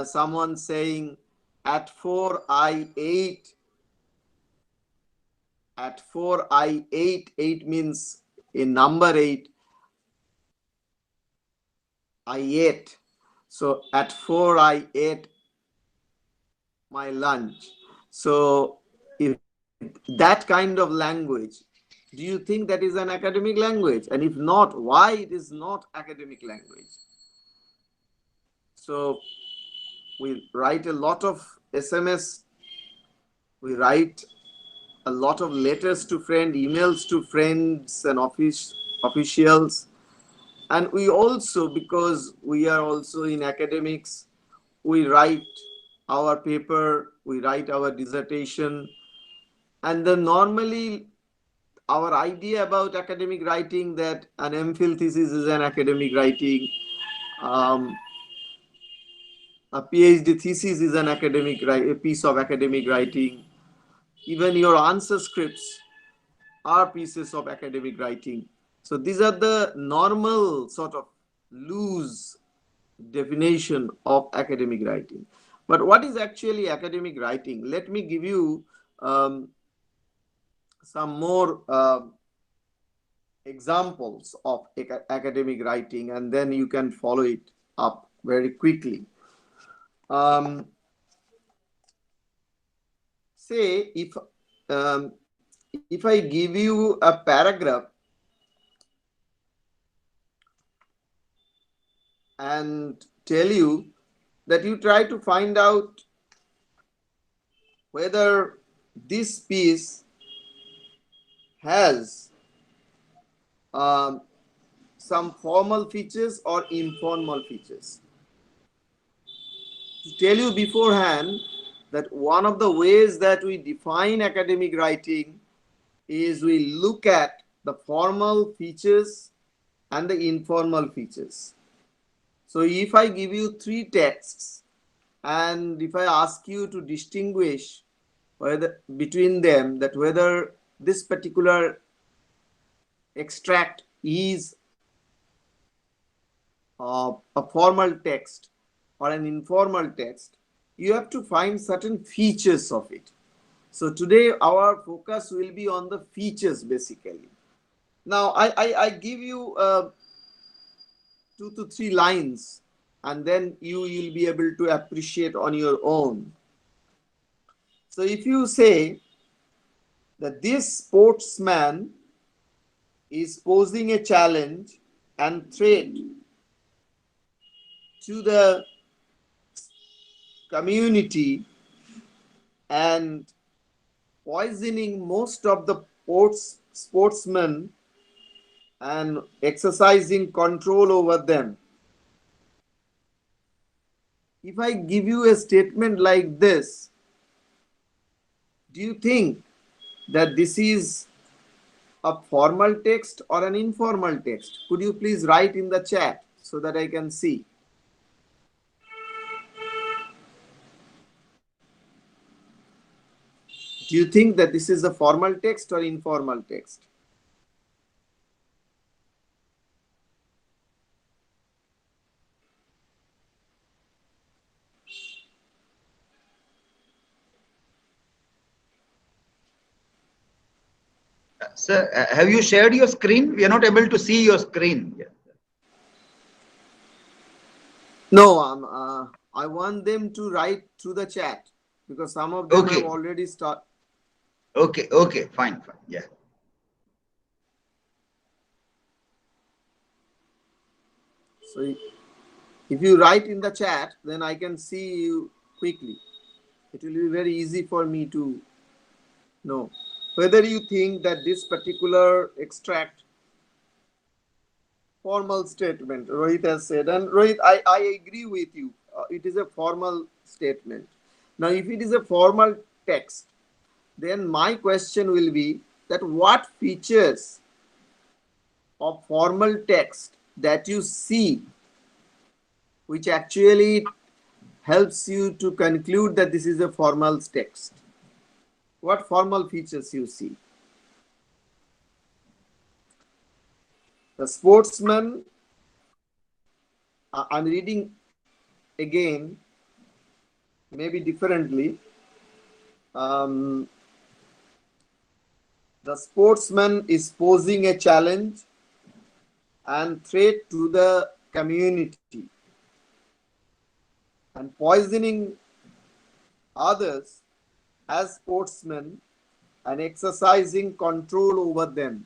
someone saying at 4 I ate. At 4 I ate. 8 means in number 8. I ate. So at 4 I ate my lunch. So if that kind of language, do you think that is an academic language? And if not, why it is not academic language? So we write a lot of SMS, we write a lot of letters to friends, emails to friends and officials. And we also, because we are also in academics, we write our paper, we write our dissertation. And then normally our idea about academic writing, that an MPhil thesis is an academic writing, um, a PhD thesis is an academic a piece of academic writing. Even your answer scripts are pieces of academic writing. So these are the normal sort of loose definition of academic writing. But what is actually academic writing? Let me give you some more examples of academic writing, and then you can follow it up very quickly. Say um, if I give you a paragraph and tell you that you try to find out whether this piece has um, some formal features or informal features. To tell you beforehand that one of the ways that we define academic writing is we look at the formal features and the informal features. So if I give you 3 texts and if I ask you to distinguish whether between them, that whether this particular extract is a formal text or an informal text, you have to find certain features of it. So today our focus will be on the features basically. Now I give you 2 to 3 lines, and then you will be able to appreciate on your own. So if you say that this sportsman is posing a challenge and threat to the community and poisoning most of the sportsmen and exercising control over them. If I give you a statement like this, do you think that this is a formal text or an informal text? Could you please write in the chat so that I can see? Do you think that this is a formal text or informal text? Sir, have you shared your screen? We are not able to see your screen. No, I want them to write through the chat because some of them have already started. Okay, fine, yeah. So if you write in the chat, then I can see you quickly. It will be very easy for me to know whether you think that this particular extract, formal statement, Rohit has said, and Rohit, I agree with you. It is a formal statement. Now, if it is a formal text, then my question will be that what features of formal text that you see which actually helps you to conclude that this is a formal text? What formal features you see? The sportsman, I'm reading again, maybe differently. Um, the sportsman is posing a challenge and threat to the community and poisoning others as sportsmen and exercising control over them.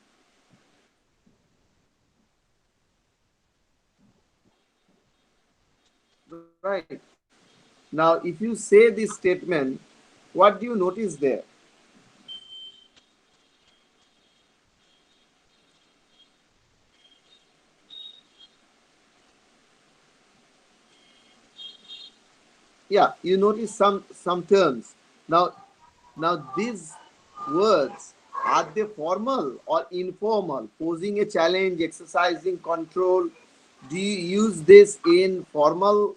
Right. Now, if you say this statement, what do you notice there? Yeah, you notice some terms. Now these words, are they formal or informal? Posing a challenge, exercising control. Do you use this in formal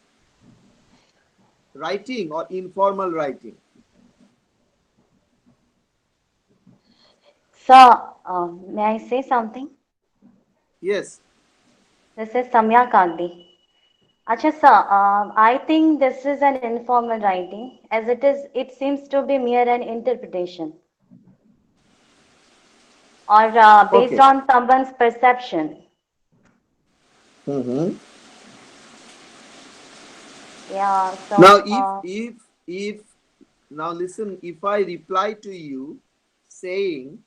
writing or informal writing? Sir, may I say something? Yes. This is Samya Gandhi. Acha sir, I think this is an informal writing as it seems to be mere an interpretation or based Okay. on someone's perception. Mm-hmm. Yeah, Now, so, if now listen, if I reply to you saying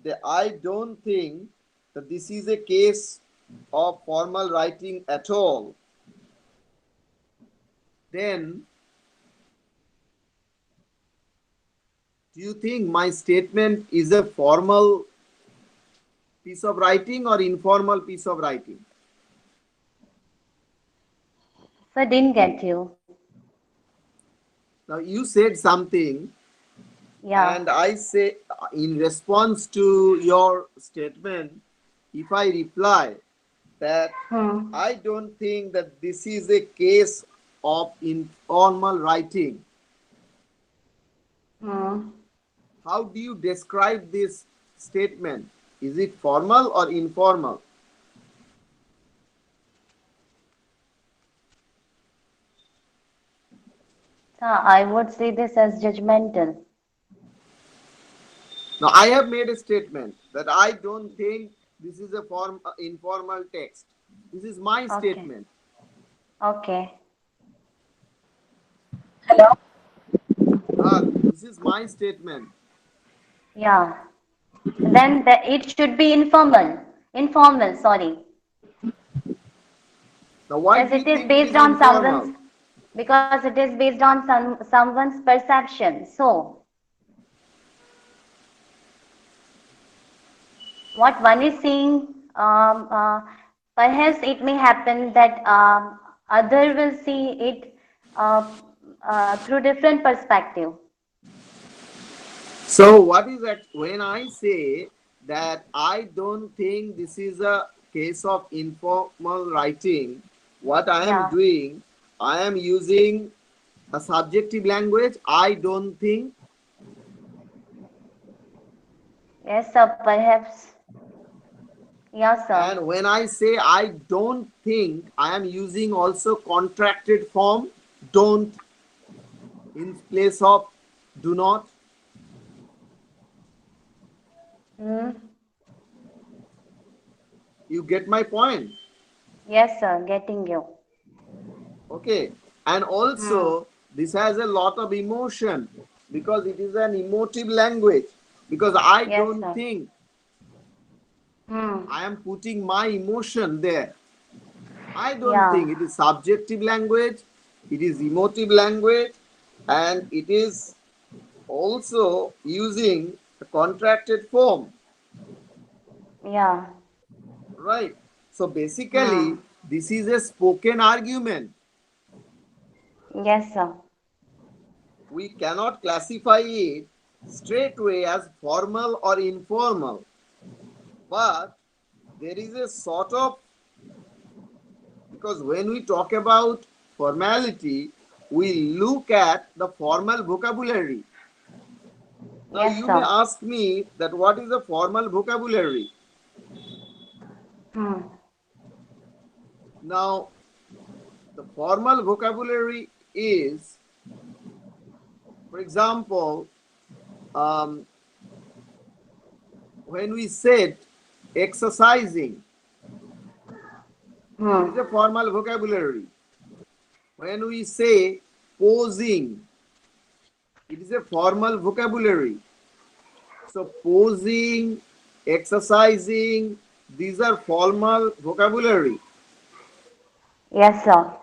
that I don't think that this is a case of formal writing at all, then do you think my statement is a formal piece of writing or informal piece of writing? so didn't get you. Now, you said something, Yeah. and I say, in response to your statement, if I reply that Hmm. I don't think that this is a case of informal writing, Hmm. how do you describe this statement? Is it formal or informal? So I would say this as judgmental. Now, I have made a statement that I don't think this is a informal text. This is my Okay. statement. Okay. This is my statement. Yeah. It should be informal. Informal, sorry. Now, why As do you it is think it based is on someone's informal? because it is based on someone's perception. So what one is seeing, perhaps it may happen that other will see it uh, through different perspective. So, what is that? When I say that I don't think this is a case of informal writing, what I am Yeah. doing, I am using a subjective language. I don't think, Yes, sir. Perhaps. Yes, sir. and when I say I don't think, I am using also contracted form. Don't in place of do not. Hmm. You get my point? Yes, sir. Getting you. Okay. And Hmm. also, this has a lot of emotion because it is an emotive language. Because I Yes, don't sir. think, Hmm. I am putting my emotion there. I don't Yeah. think it is subjective language, it is emotive language, and it is also using a contracted form, Yeah. right? So Hmm. basically, this is a spoken argument. Yes, sir. We cannot classify it straightway as formal or informal, but there is a sort of, because when we talk about formality, we look at the formal vocabulary. Now Yes, you may sir. ask me that what is a formal vocabulary? Hmm. Now the formal vocabulary is For example, um, when we said exercising, it is a formal vocabulary. When we say posing, it is a formal vocabulary. So posing, exercising, these are formal vocabulary. Yes, sir.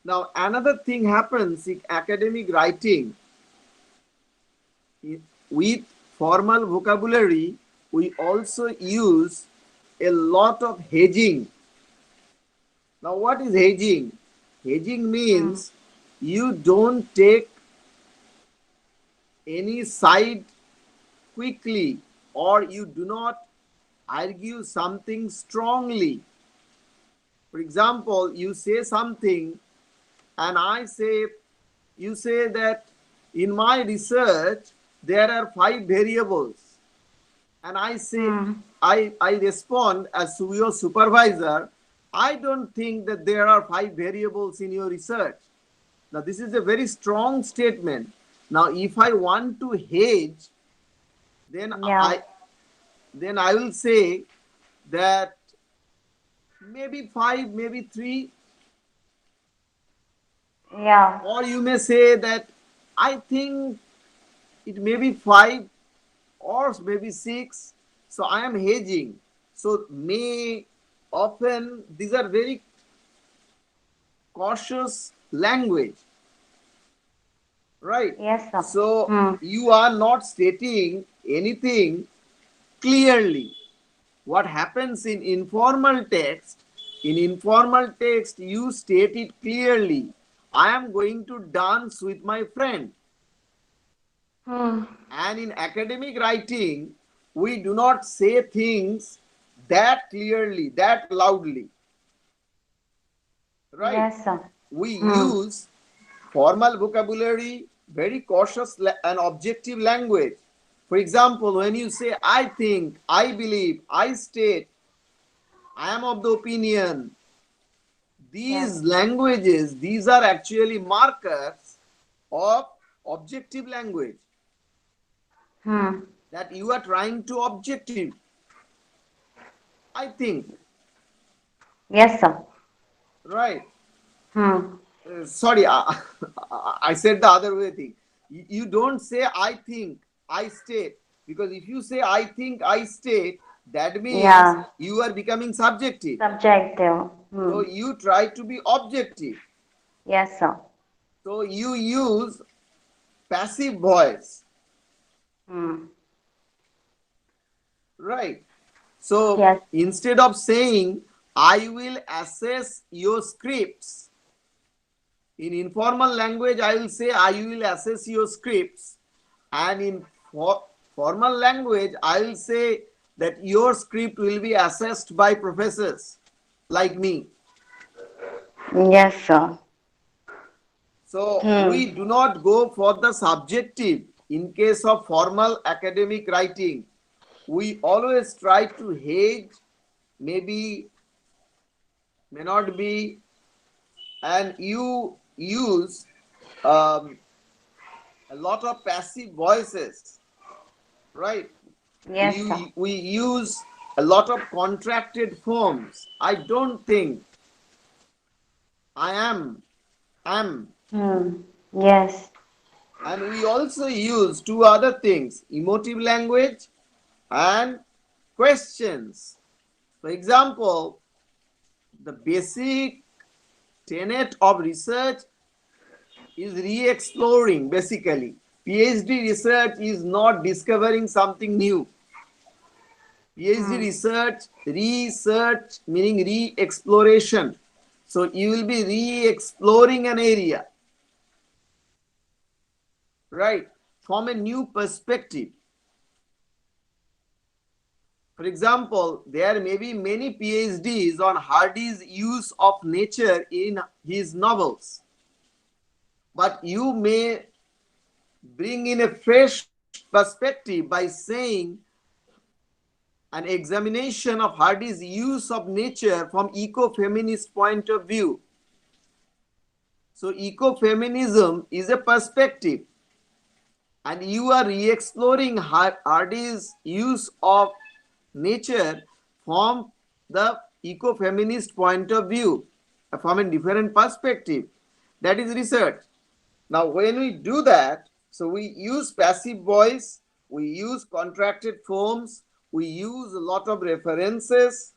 Now another thing happens in academic writing. With formal vocabulary, we also use a lot of hedging. Now what is hedging? Hedging means you don't take any side quickly, or you do not argue something strongly. For example, you say something and you say that in my research there are 5 variables, and I say, I respond as your supervisor, I don't think that there are 5 variables in your research. Now this is a very strong statement. Now if I want to hedge, then Yeah. I will say that maybe 5, maybe 3, Yeah. or you may say that I think it may be 5 or maybe 6. So I am hedging. So may, often, these are very cautious language, right? Yes, sir. So you are not stating anything clearly. What happens in informal text? In informal text, you state it clearly. I am going to dance with my friend. And in academic writing, we do not say things that clearly, that loudly. Right? Yes, sir. We use formal vocabulary, very cautious and objective language. For example, when you say I think, I believe, I state, I am of the opinion, these languages, these are actually markers of objective language. That you are trying to objective. I think. Yes, sir. Right. Sorry, I said the other way thing. You don't say I think, I state. Because if you say I think, I state, that means you are becoming subjective. Subjective. So you try to be objective. Yes, sir. So you use passive voice. Right. So instead of saying I will assess your scripts, in informal language I will say I will assess your scripts, and in formal language I will say that your script will be assessed by professors like me. Yes, sir. So we do not go for the subjective in case of formal academic writing. We always try to hedge, maybe, may not be, and you use a lot of passive voices, right? Yes, sir. We use a lot of contracted forms. I don't think, I am. Yes. And we also use 2 other things, emotive language and questions. For example, the basic tenet of research is re-exploring, basically. PhD research is not discovering something new. PhD research meaning re-exploration. So you will be re-exploring an area, right, from a new perspective. For example, there may be many PhDs on Hardy's use of nature in his novels. But you may bring in a fresh perspective by saying an examination of Hardy's use of nature from eco-feminist point of view. So ecofeminism is a perspective, and you are re-exploring Hardy's use of nature from the eco-feminist point of view, from a different perspective. That is research. Now, when we do that, so we use passive voice, we use contracted forms, we use a lot of references,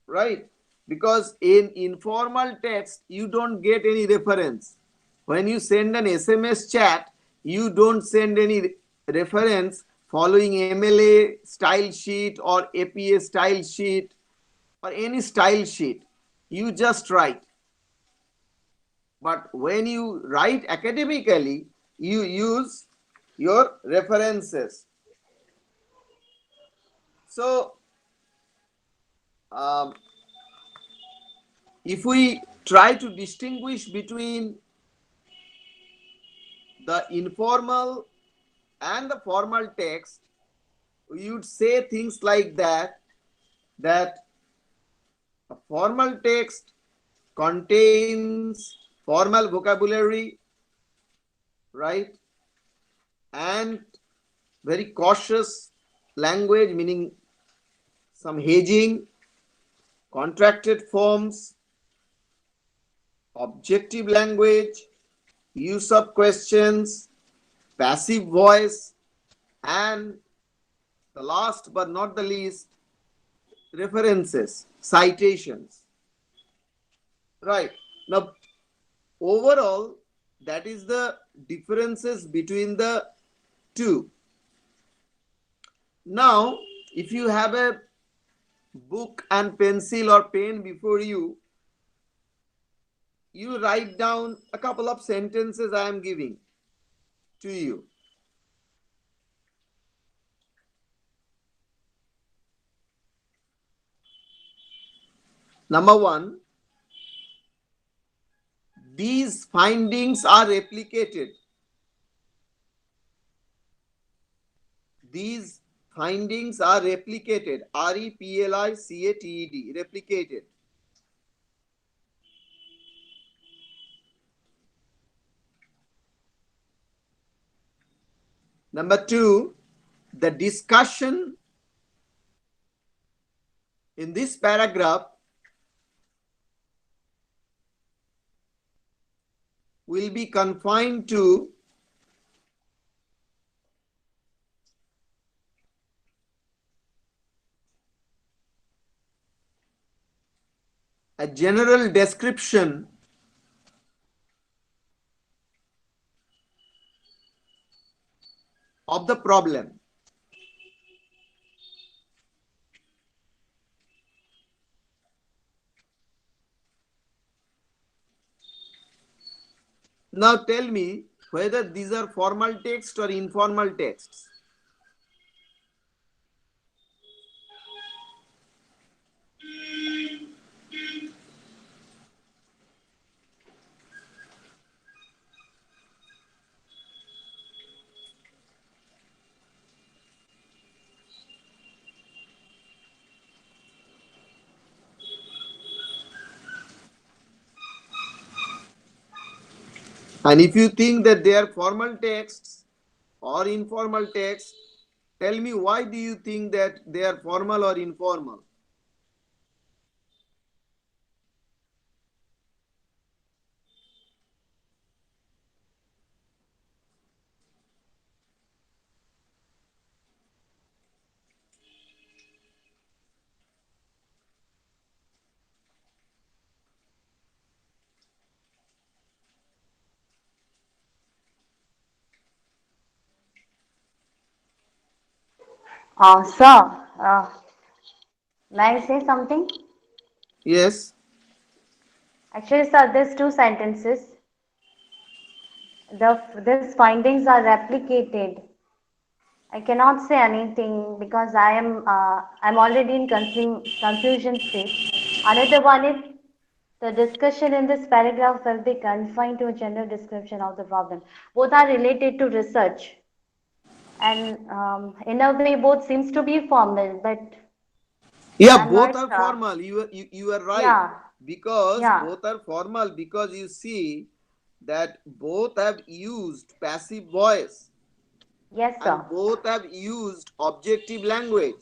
right? Because in informal text, you don't get any reference. When you send an SMS chat, you don't send any reference following MLA style sheet or APA style sheet or any style sheet. You just write. But when you write academically, you use your references. So, um, if we try to distinguish between the informal and the formal text, we would say things like that a formal text contains formal vocabulary, right, and very cautious language, meaning some hedging, contracted forms, objective language, use of questions, passive voice, and the last but not the least, references, citations. Right. Now, overall, that is the differences between the two. Now, if you have a book and pencil or pen before you, you write down a couple of sentences I am giving to you. Number one, these findings are replicated. These findings are replicated. REPLICATED. Replicated. Number two, the discussion in this paragraph will be confined to a general description of the problem. Now tell me whether these are formal text or informal texts. And if you think that they are formal texts or informal texts, tell me why do you think that they are formal or informal? Sir, may I say something? Yes. Actually, sir, there's two sentences. These findings are replicated. I cannot say anything because I'm already in confusion state. Another one is the discussion in this paragraph will be confined to a general description of the problem. Both are related to research, and in a way, both seems to be formal, but Yeah, I'm both not are sure. formal. You are right. Yeah. because Yeah. both are formal, because you see that both have used passive voice Yes, and sir. both have used objective language.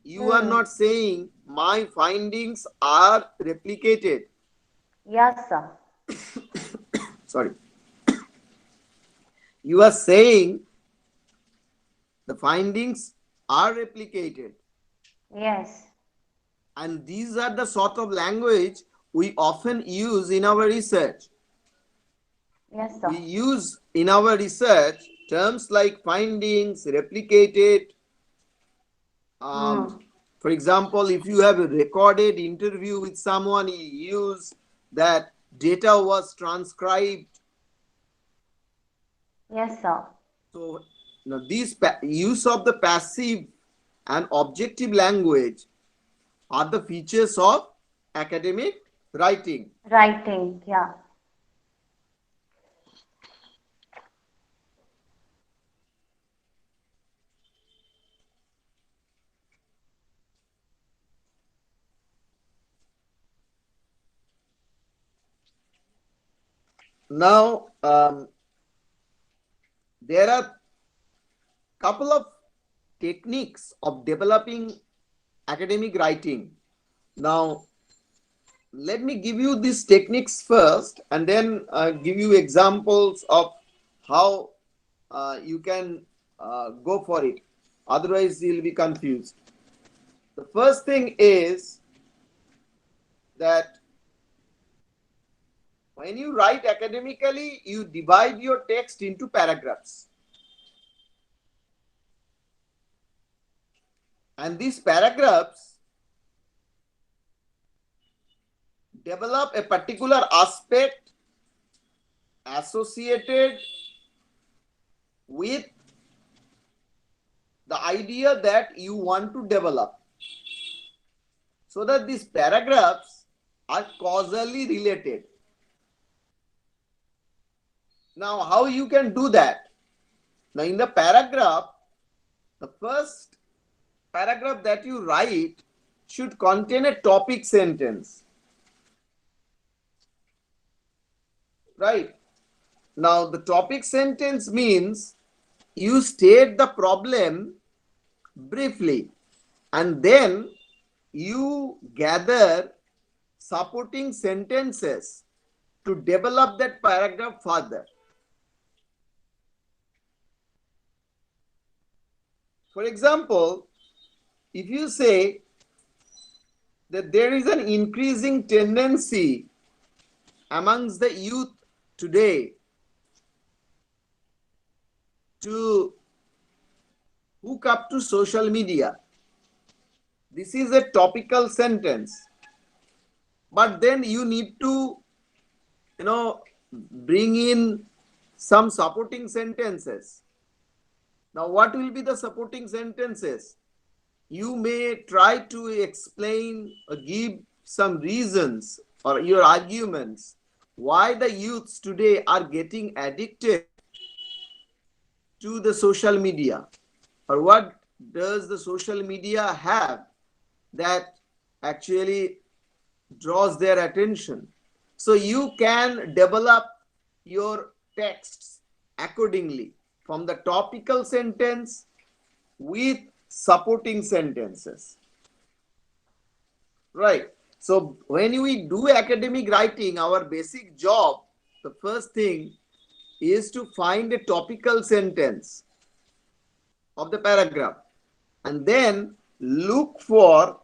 You are Hmm. not saying my findings are replicated. Yes, sir. Sorry. You are saying the findings are replicated. Yes. And these are the sort of language we often use in our research. Yes, We sir. use in our research terms like findings, replicated. Hmm. For example, if you have a recorded interview with someone, you use that data was transcribed. Yes, sir. So, these use of the passive and objective language are the features of academic writing. Writing. Yeah. Now, there are couple of techniques of developing academic writing. Now, let me give you these techniques first and then give you examples of how you can go for it. Otherwise, you'll be confused. The first thing is that when you write academically, you divide your text into paragraphs. And these paragraphs develop a particular aspect associated with the idea that you want to develop, so that these paragraphs are causally related. Now, how you can do that? Now, in the paragraph, the first paragraph that you write should contain a topic sentence, right? Now, the topic sentence means you state the problem briefly and then you gather supporting sentences to develop that paragraph further. For example, if you say that there is an increasing tendency amongst the youth today to hook up to social media, this is a topical sentence, but then you need to, bring in some supporting sentences. Now, what will be the supporting sentences? You may try to explain or give some reasons or your arguments why the youths today are getting addicted to the social media, or what does the social media have that actually draws their attention. So you can develop your texts accordingly from the topical sentence with supporting sentences, right? So when we do academic writing, our basic job, the first thing is to find a topical sentence of the paragraph and then look for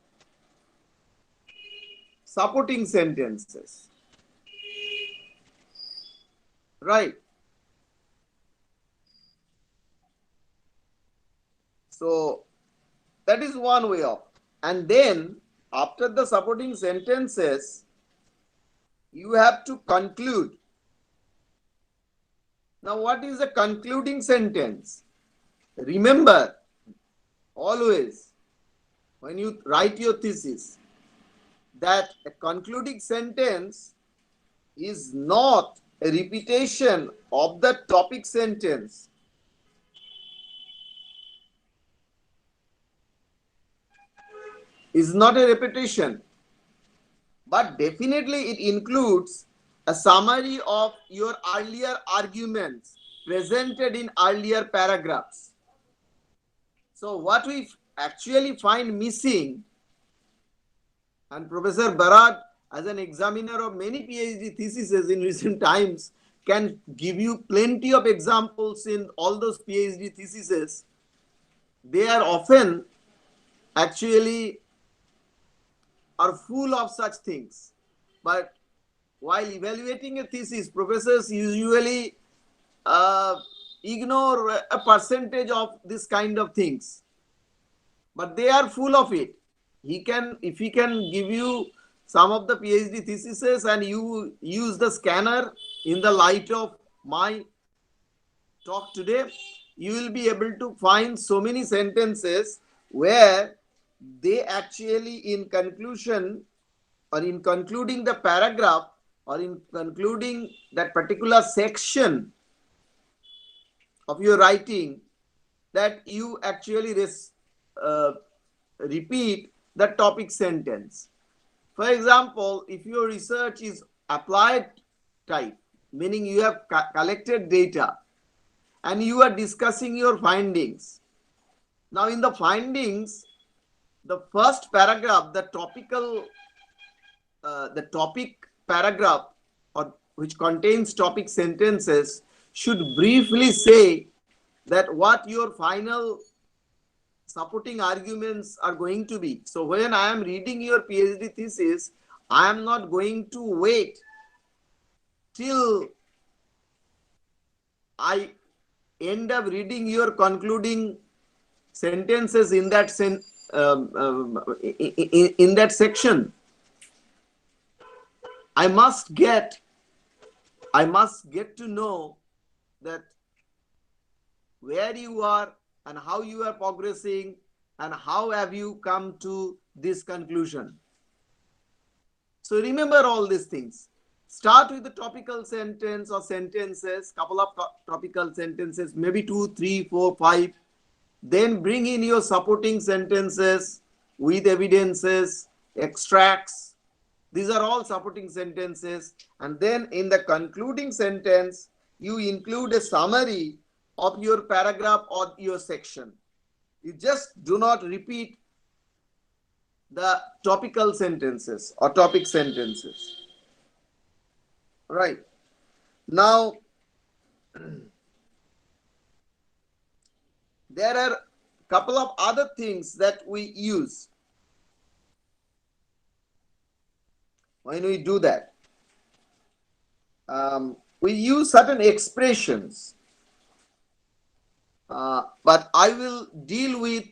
supporting sentences, right? So that is one way of. And then after the supporting sentences, you have to conclude. Now, what is a concluding sentence? Remember, always, when you write your thesis, that a concluding sentence is not a repetition of the topic sentence. Is not a repetition, but definitely it includes a summary of your earlier arguments presented in earlier paragraphs. So what we actually find missing, and Professor Barad, as an examiner of many PhD theses in recent times, can give you plenty of examples in all those PhD theses. They are often actually are full of such things. But while evaluating a thesis, professors usually ignore a percentage of this kind of things. But they are full of it. If he can give you some of the PhD theses and you use the scanner in the light of my talk today, you will be able to find so many sentences where they actually, in conclusion or in concluding the paragraph or in concluding that particular section of your writing, that you actually repeat the topic sentence. For example, if your research is applied type, meaning you have collected data and you are discussing your findings. Now in the findings, the first paragraph, the topic paragraph, or which contains topic sentences, should briefly say that what your final supporting arguments are going to be. So when I am reading your PhD thesis, I am not going to wait till I end up reading your concluding sentences in that in that section. I must get to know that where you are and how you are progressing and how have you come to this conclusion. So remember all these things. Start with the topical sentence or sentences, couple of topical sentences, maybe 2, 3, 4, 5. Then bring in your supporting sentences with evidences, extracts. These are all supporting sentences. And then in the concluding sentence, you include a summary of your paragraph or your section. You just do not repeat the topical sentences or topic sentences. Right. Now, there are a couple of other things that we use when we do that. We use certain expressions, but I will deal with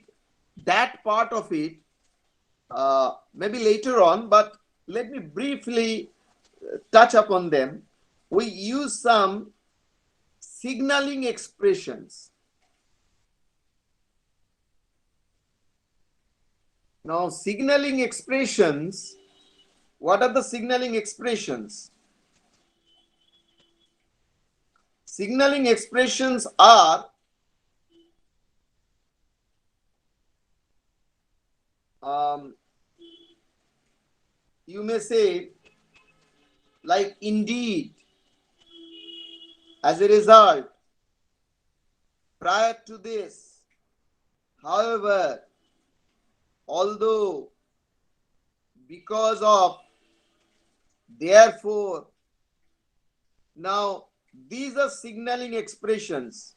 that part of it maybe later on, but let me briefly touch upon them. We use some signaling expressions. Now, signaling expressions, what are the signaling expressions? Signaling expressions are you may say, like indeed, as a result, prior to this, however, although, because of, therefore. Now, these are signaling expressions.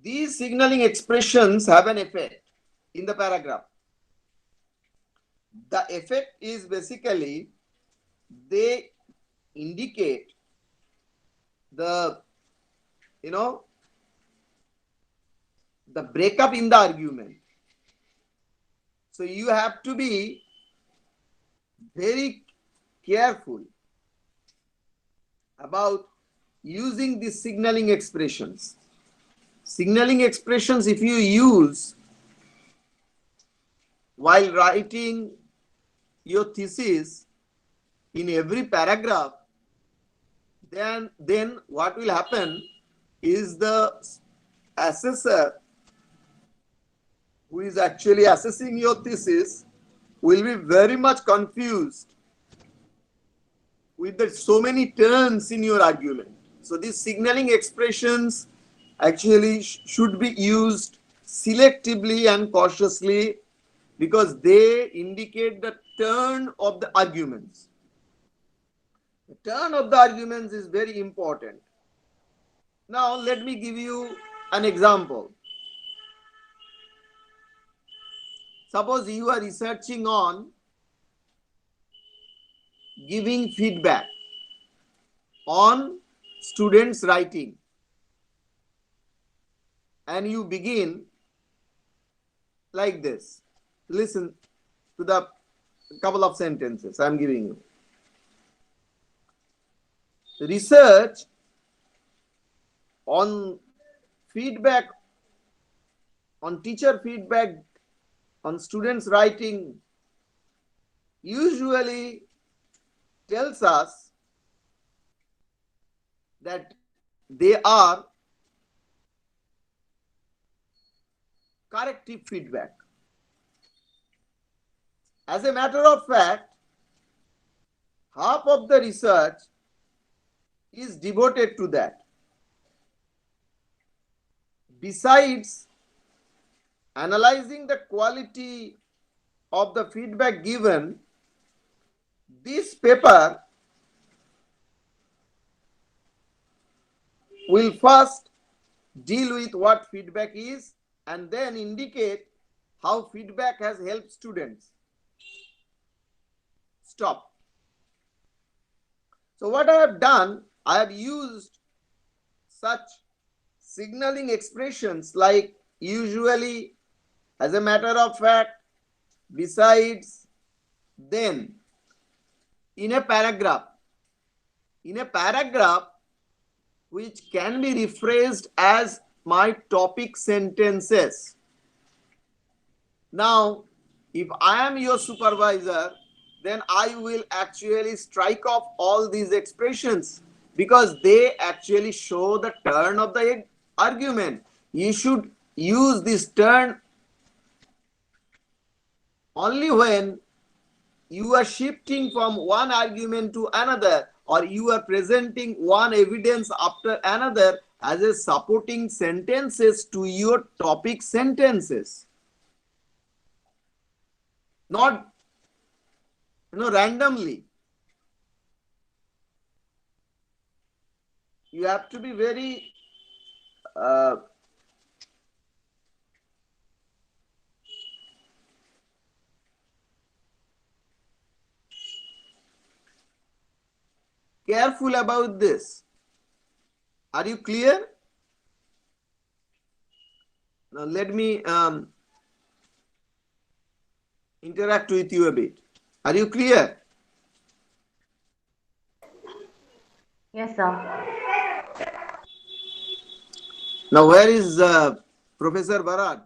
These signaling expressions have an effect in the paragraph. The effect is basically they indicate the, the breakup in the argument. So you have to be very careful about using these signaling expressions. Signaling expressions, if you use while writing your thesis in every paragraph, then what will happen is the assessor who is actually assessing your thesis will be very much confused with the so many turns in your argument. So these signaling expressions actually should be used selectively and cautiously because they indicate the turn of the arguments. The turn of the arguments is very important. Now let me give you an example. Suppose you are researching on giving feedback on students' writing, and you begin like this. Listen to the couple of sentences I'm giving you. Research on feedback, on teacher feedback on students' writing usually tells us that they are corrective feedback. As a matter of fact, half of the research is devoted to that. Besides analyzing the quality of the feedback given, this paper will first deal with what feedback is and then indicate how feedback has helped students. Stop. So what I have done, I have used such signaling expressions like usually, as a matter of fact, besides, then, in a paragraph. In a paragraph which can be rephrased as my topic sentences. Now, if I am your supervisor, then I will actually strike off all these expressions because they actually show the turn of the argument. You should use this turn only when you are shifting from one argument to another, or you are presenting one evidence after another as a supporting sentences to your topic sentences. Not randomly. You have to be very careful about this. Are you clear? Now let me interact with you a bit. Are you clear? Yes, sir. Now where is Professor Barad?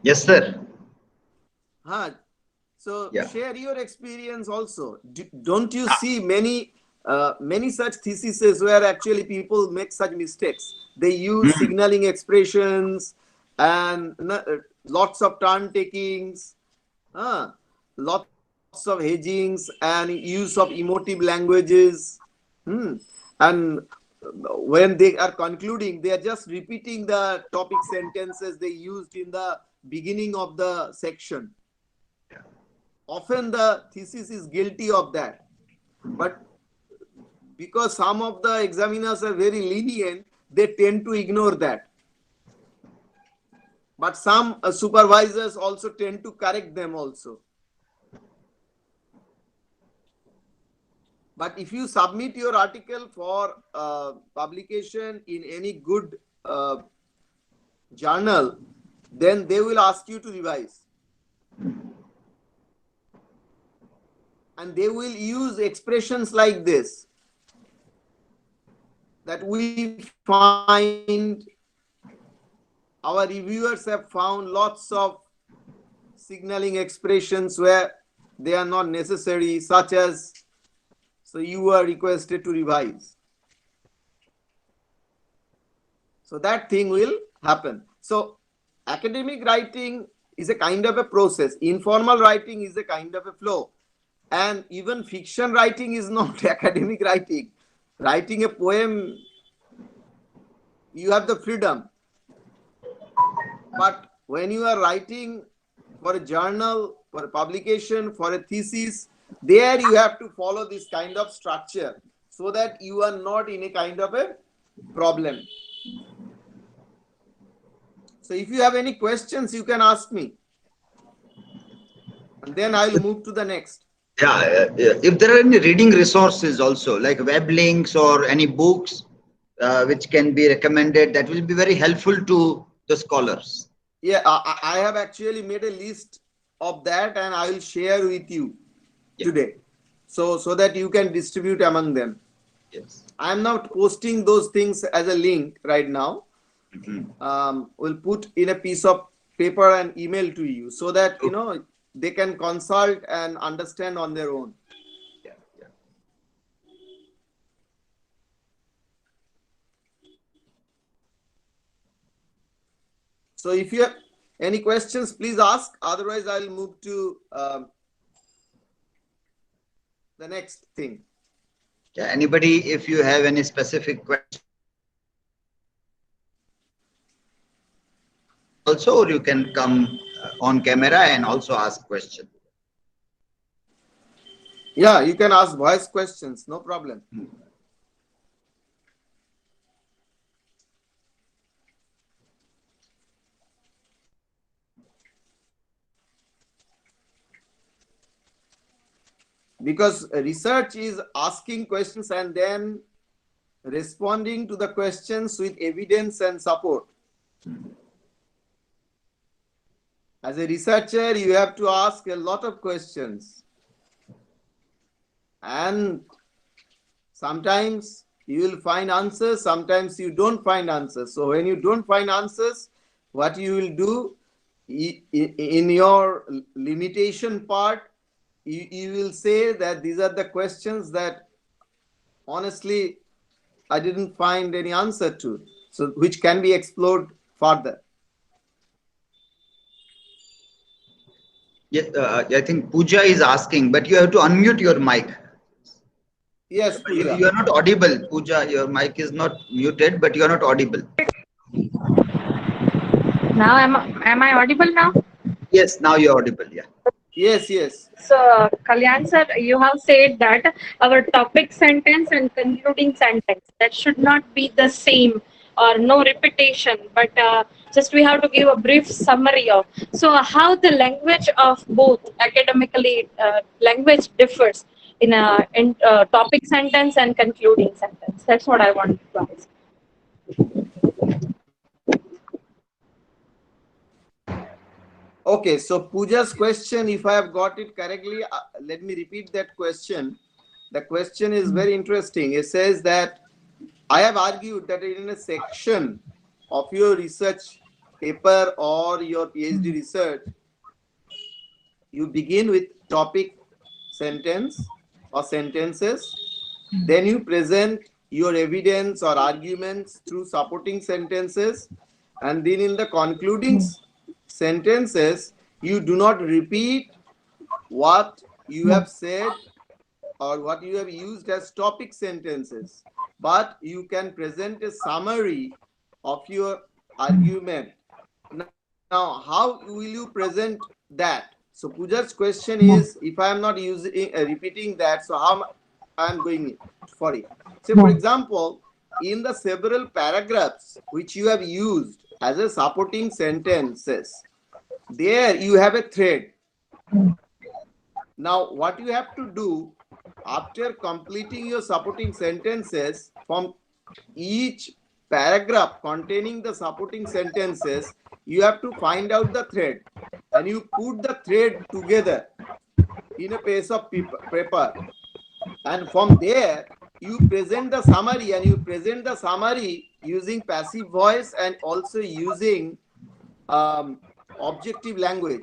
Yes, sir. So Yeah. share your experience also. Don't you see many such theses where actually people make such mistakes? They use signaling expressions and lots of turn takings, lots of hedgings and use of emotive languages. And when they are concluding, they are just repeating the topic sentences they used in the beginning of the section. Often the thesis is guilty of that, but because some of the examiners are very lenient, they tend to ignore that. But some supervisors also tend to correct them also. But if you submit your article for publication in any good journal, then they will ask you to revise. And they will use expressions like this, that we find, our reviewers have found lots of signaling expressions where they are not necessary, such as, so you are requested to revise. So that thing will happen. So academic writing is a kind of a process. Informal writing is a kind of a flow. And even fiction writing is not academic writing. Writing a poem, you have the freedom. But when you are writing for a journal, for a publication, for a thesis, there you have to follow this kind of structure so that you are not in a kind of a problem. So if you have any questions, you can ask me. And then I will move to the next. Yeah, if there are any reading resources also, like web links or any books which can be recommended, that will be very helpful to the scholars. Yeah, I have actually made a list of that and I will share with you today. So that you can distribute among them. Yes. I am not posting those things as a link right now. We'll put in a piece of paper and email to you so that, you know, they can consult and understand on their own. Yeah. So if you have any questions, please ask. Otherwise, I'll move to the next thing. Yeah. Anybody, if you have any specific question, also, or you can come on camera and also ask questions. Yeah, you can ask voice questions, no problem. Because research is asking questions and then responding to the questions with evidence and support. As a researcher, you have to ask a lot of questions. And sometimes you will find answers, sometimes you don't find answers. So when you don't find answers, what you will do in your limitation part, you will say that these are the questions that honestly I didn't find any answer to, so which can be explored further. Yeah, I think Pooja is asking, but you have to unmute your mic. Yes, Pooja. You are not audible, Pooja. Your mic is not muted, but you are not audible. Now am I audible now? Yes, now you are audible. Yeah. Yes, yes. So Kalyan sir, you have said that our topic sentence and concluding sentence that should not be the same or no repetition, but just we have to give a brief summary of. So how the language of both academically language differs in topic sentence and concluding sentence. That's what I want to ask. Okay, so Pooja's question, if I have got it correctly, let me repeat that question. The question is very interesting. It says that I have argued that in a section of your research paper or your PhD research, you begin with topic sentence or sentences, then you present your evidence or arguments through supporting sentences, and then in the concluding sentences, you do not repeat what you have said or what you have used as topic sentences, but you can present a summary of your argument. Now, how will you present that? So Pooja's question is, if I am not using repeating that, so how I am going for it? So for example, in the several paragraphs which you have used as a supporting sentences, there you have a thread. Now, what you have to do after completing your supporting sentences, from each paragraph containing the supporting sentences, you have to find out the thread and you put the thread together in a piece of paper, and from there you present the summary, and you present the summary using passive voice and also using objective language.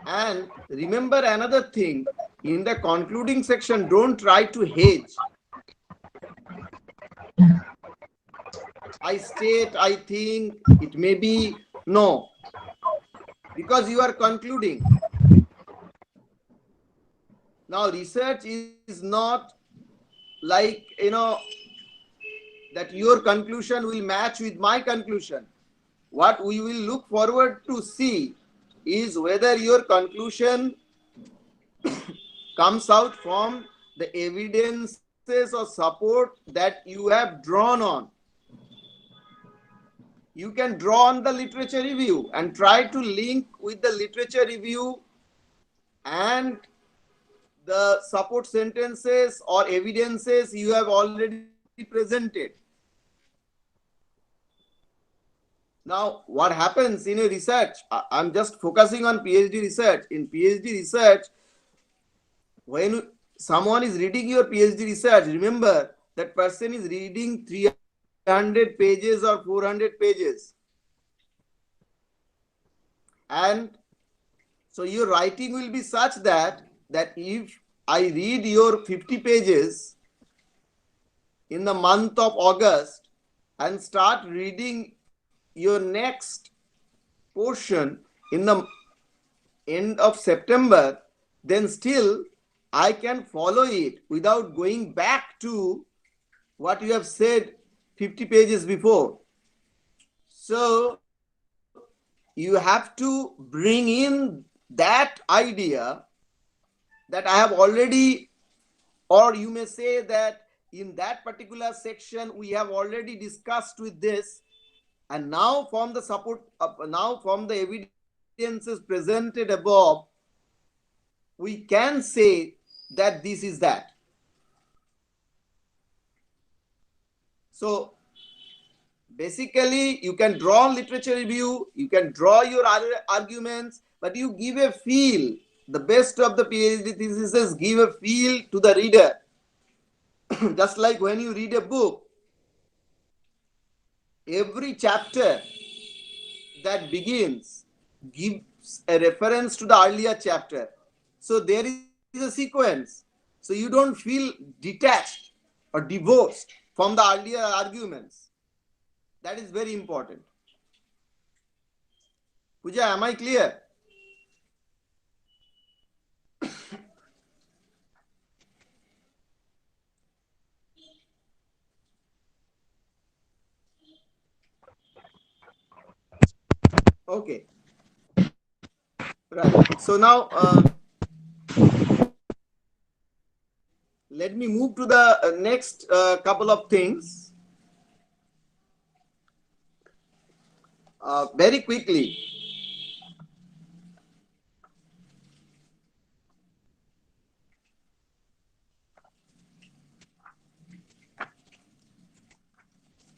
And remember another thing, in the concluding section, don't try to hedge. I state, I think, it may be No, because you are concluding. Now, research is not like, that your conclusion will match with my conclusion. What we will look forward to see is whether your conclusion comes out from the evidences or support that you have drawn on. You can draw on the literature review and try to link with the literature review and the support sentences or evidences you have already presented. Now, what happens in a research? I'm just focusing on PhD research. In PhD research, when someone is reading your PhD research, remember that person is reading 300 pages or 400 pages. And so your writing will be such that if I read your 50 pages in the month of August and start reading your next portion in the end of September, then still I can follow it without going back to what you have said 50 pages before. So you have to bring in that idea that I have already, or you may say that in that particular section we have already discussed with this, and now from the support, now from the evidences presented above, we can say that this is that. So basically, you can draw literature review, you can draw your arguments, but you give a feel. The best of the PhD theses give a feel to the reader. Just like when you read a book, every chapter that begins gives a reference to the earlier chapter. So there is a sequence. So you don't feel detached or divorced from the earlier arguments. That is very important. Pooja, am I clear? Okay. Right. So now let me move to the next couple of things very quickly.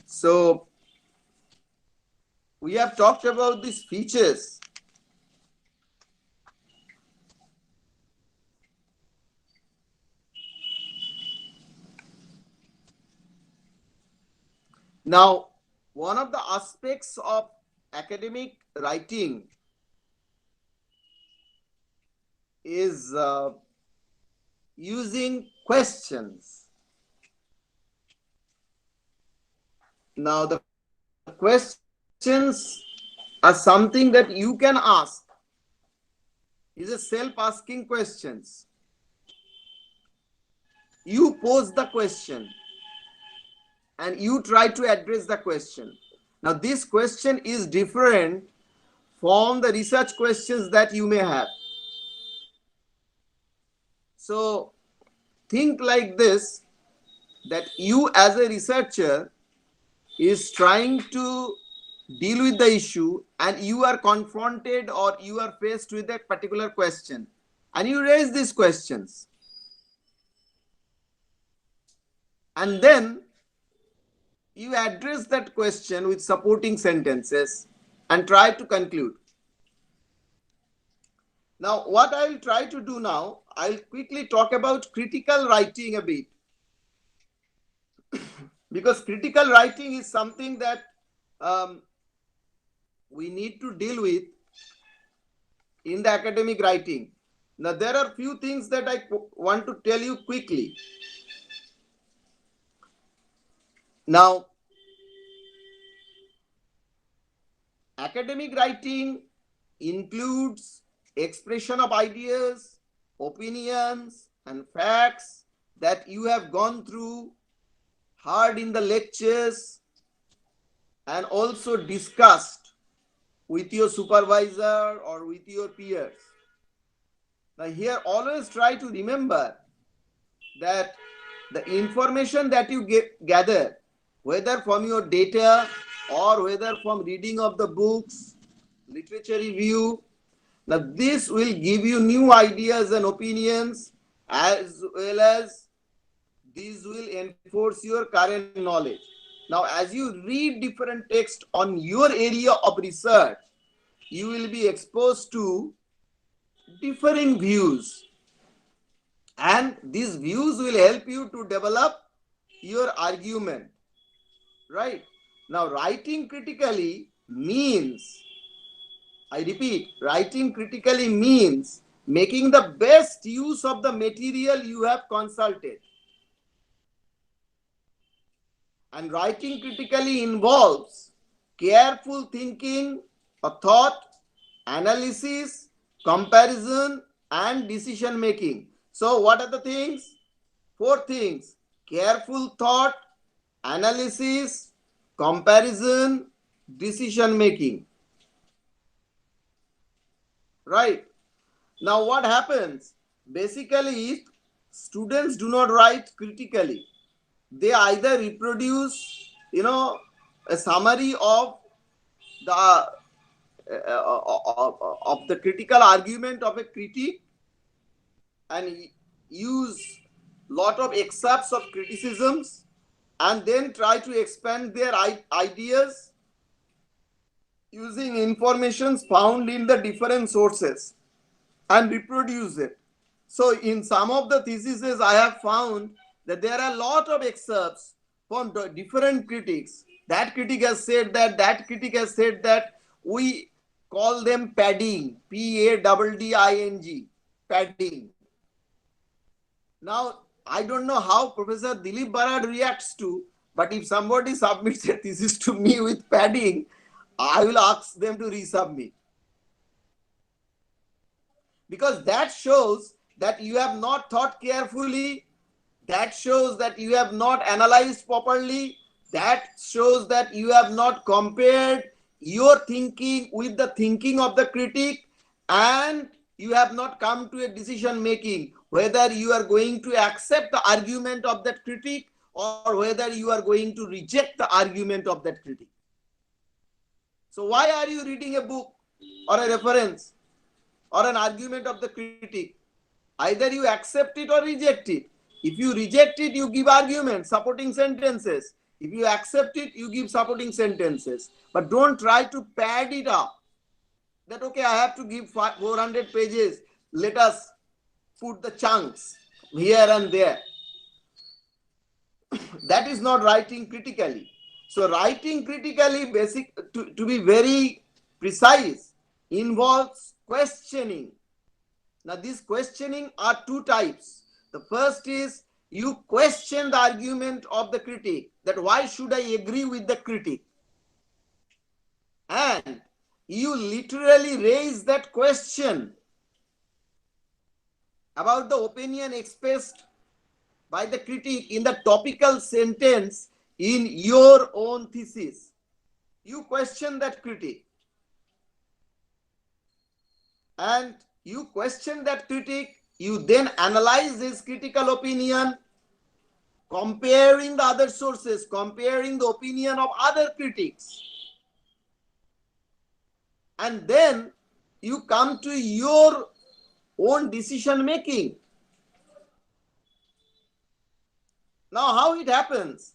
So we have talked about these features. Now, one of the aspects of academic writing is using questions. Now, the questions are something that you can ask. These are self-asking questions. You pose the question and you try to address the question. Now, this question is different from the research questions that you may have. So, think like this, that you as a researcher is trying to deal with the issue and you are confronted or you are faced with a particular question and you raise these questions. And then you address that question with supporting sentences and try to conclude. Now, what I will try to do now, I'll quickly talk about critical writing a bit. Because critical writing is something that we need to deal with in the academic writing. Now, there are few things that I want to tell you quickly. Now, Academic writing includes expression of ideas, opinions, and facts that you have gone through, heard in the lectures, and also discussed with your supervisor or with your peers. Now, here always try to remember that the information that you gather, whether from your data or whether from reading of the books, literature review, now this will give you new ideas and opinions, as well as these will enforce your current knowledge. Now, as you read different texts on your area of research, you will be exposed to differing views, and these views will help you to develop your argument. Right? Now, writing critically means, I repeat, writing critically means making the best use of the material you have consulted. And writing critically involves careful thinking, a thought, analysis, comparison, and decision making. So, what are the things? 4 things: careful thought, analysis, comparison, decision making. Right? Now, what happens? Basically, students do not write critically. They either reproduce, a summary of the critical argument of a critic, and use lot of excerpts of criticisms, and then try to expand their ideas using informations found in the different sources and reproduce it. So in some of the theses, I have found that there are a lot of excerpts from different critics. That critic has said that critic has said that. We call them padding, Padding, padding. Now, I don't know how Professor Dilip Barad reacts to, but if somebody submits a thesis to me with padding, I will ask them to resubmit. Because that shows that you have not thought carefully, that shows that you have not analyzed properly, that shows that you have not compared your thinking with the thinking of the critic, and you have not come to a decision making whether you are going to accept the argument of that critic or whether you are going to reject the argument of that critic. So why are you reading a book or a reference or an argument of the critic? Either you accept it or reject it. If you reject it, you give arguments, supporting sentences. If you accept it, you give supporting sentences. But don't try to pad it up. That, okay, I have to give 400 pages. Let us put the chunks here and there. That is not writing critically. So writing critically, to be very precise, involves questioning. Now, these questioning are 2 types. The first is you question the argument of the critic, that why should I agree with the critic? And you literally raise that question about the opinion expressed by the critic in the topical sentence in your own thesis. You question that critic. And you question that critic, you then analyze his critical opinion, comparing the other sources, comparing the opinion of other critics. And then you come to your own decision making. Now, how it happens?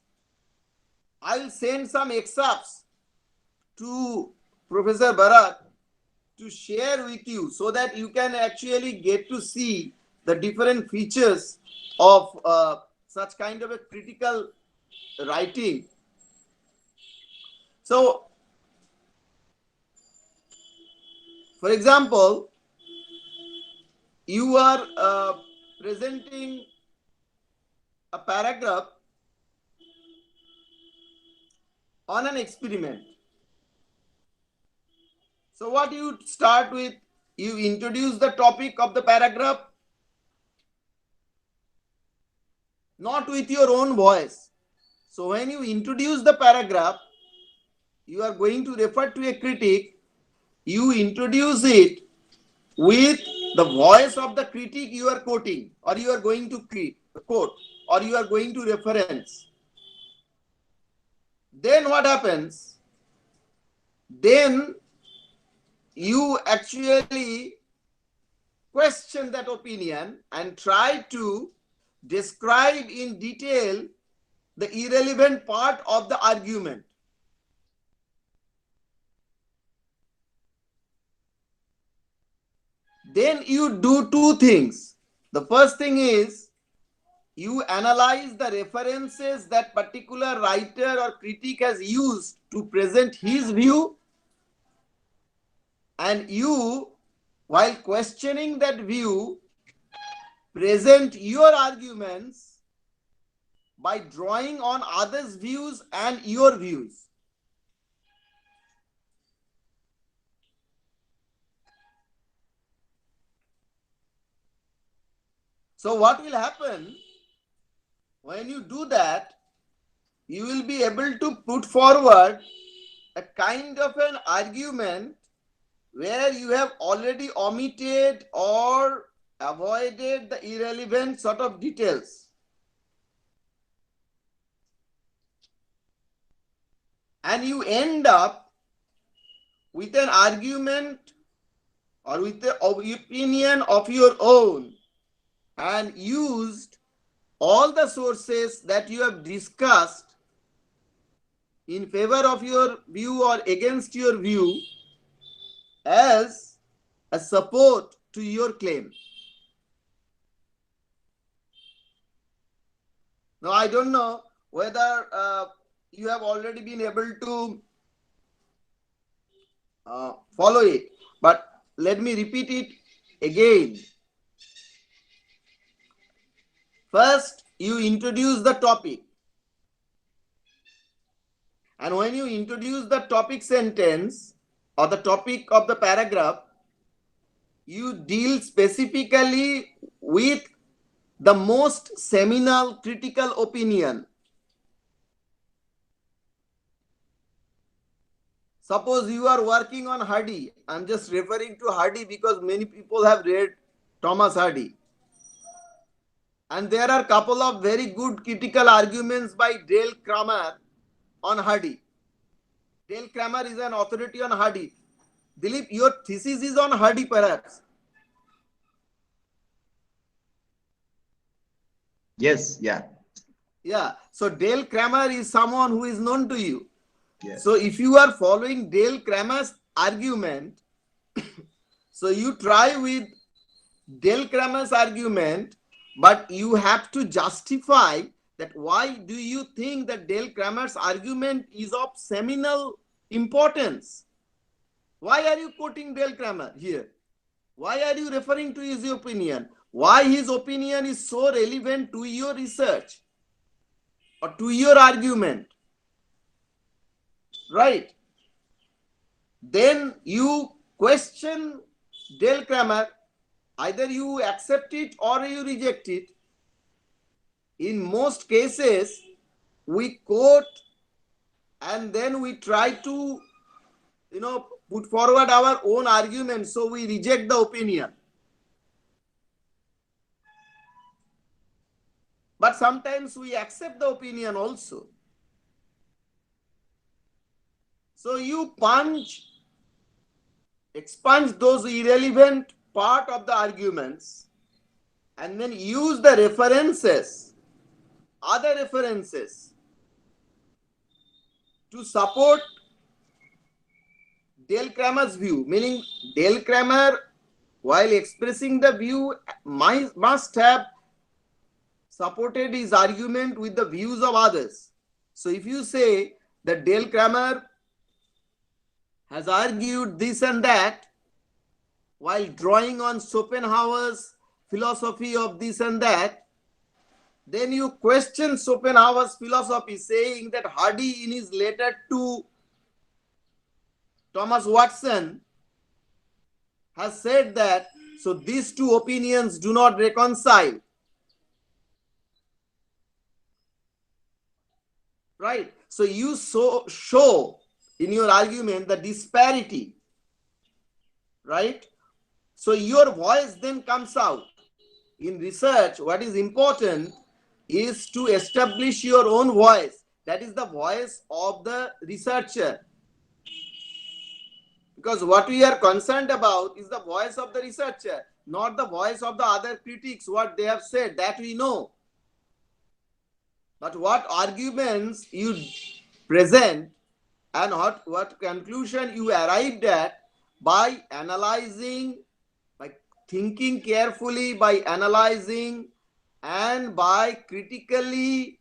I'll send some excerpts to Professor Bharat to share with you so that you can actually get to see the different features of such kind of a critical writing. So, for example, you are presenting a paragraph on an experiment. So what you start with, you introduce the topic of the paragraph, not with your own voice. So when you introduce the paragraph, you are going to refer to a critic, you introduce it with the voice of the critic you are quoting, or you are going to quote, or you are going to reference. Then what happens? Then you actually question that opinion and try to describe in detail the irrelevant part of the argument. Then you do two things. The first thing is you analyze the references that particular writer or critic has used to present his view, and you, while questioning that view, present your arguments by drawing on others' views and your views. So what will happen when you do that? You will be able to put forward a kind of an argument where you have already omitted or avoided the irrelevant sort of details. And you end up with an argument or with an opinion of your own, and used all the sources that you have discussed in favor of your view or against your view as a support to your claim. Now, I don't know whether you have already been able to follow it, but let me repeat it again. First, you introduce the topic. And when you introduce the topic sentence or the topic of the paragraph, you deal specifically with the most seminal critical opinion. Suppose you are working on Hardy. I'm just referring to Hardy because many people have read Thomas Hardy. And there are a couple of very good critical arguments by Dale Kramer on Hardy. Dale Kramer is an authority on Hardy. Dilip, your thesis is on Hardy perhaps? Yes, yeah. Yeah. So Dale Kramer is someone who is known to you. Yes. So if you are following Dale Kramer's argument, so you try with Dale Kramer's argument, but you have to justify that why do you think that Dale Kramer's argument is of seminal importance? Why are you quoting Dale Kramer here? Why are you referring to his opinion? Why his opinion is so relevant to your research or to your argument? Right? Then you question Dale Kramer. Either you accept it or you reject it. In most cases, we quote and then we try to, put forward our own argument. So we reject the opinion. But sometimes we accept the opinion also. So you expunge those irrelevant part of the arguments and then use the references, other references, to support Dale Kramer's view. Meaning Dale Kramer, while expressing the view, must have supported his argument with the views of others. So if you say that Dale Kramer has argued this and that while drawing on Schopenhauer's philosophy of this and that, then you question Schopenhauer's philosophy, saying that Hardy in his letter to Thomas Watson has said that, so these two opinions do not reconcile. Right? So you show in your argument the disparity. Right? So your voice then comes out. In research, what is important is to establish your own voice. That is the voice of the researcher. Because what we are concerned about is the voice of the researcher, not the voice of the other critics, what they have said, that we know. But what arguments you present and what conclusion you arrived at by analyzing, by thinking carefully, by analyzing, and by critically,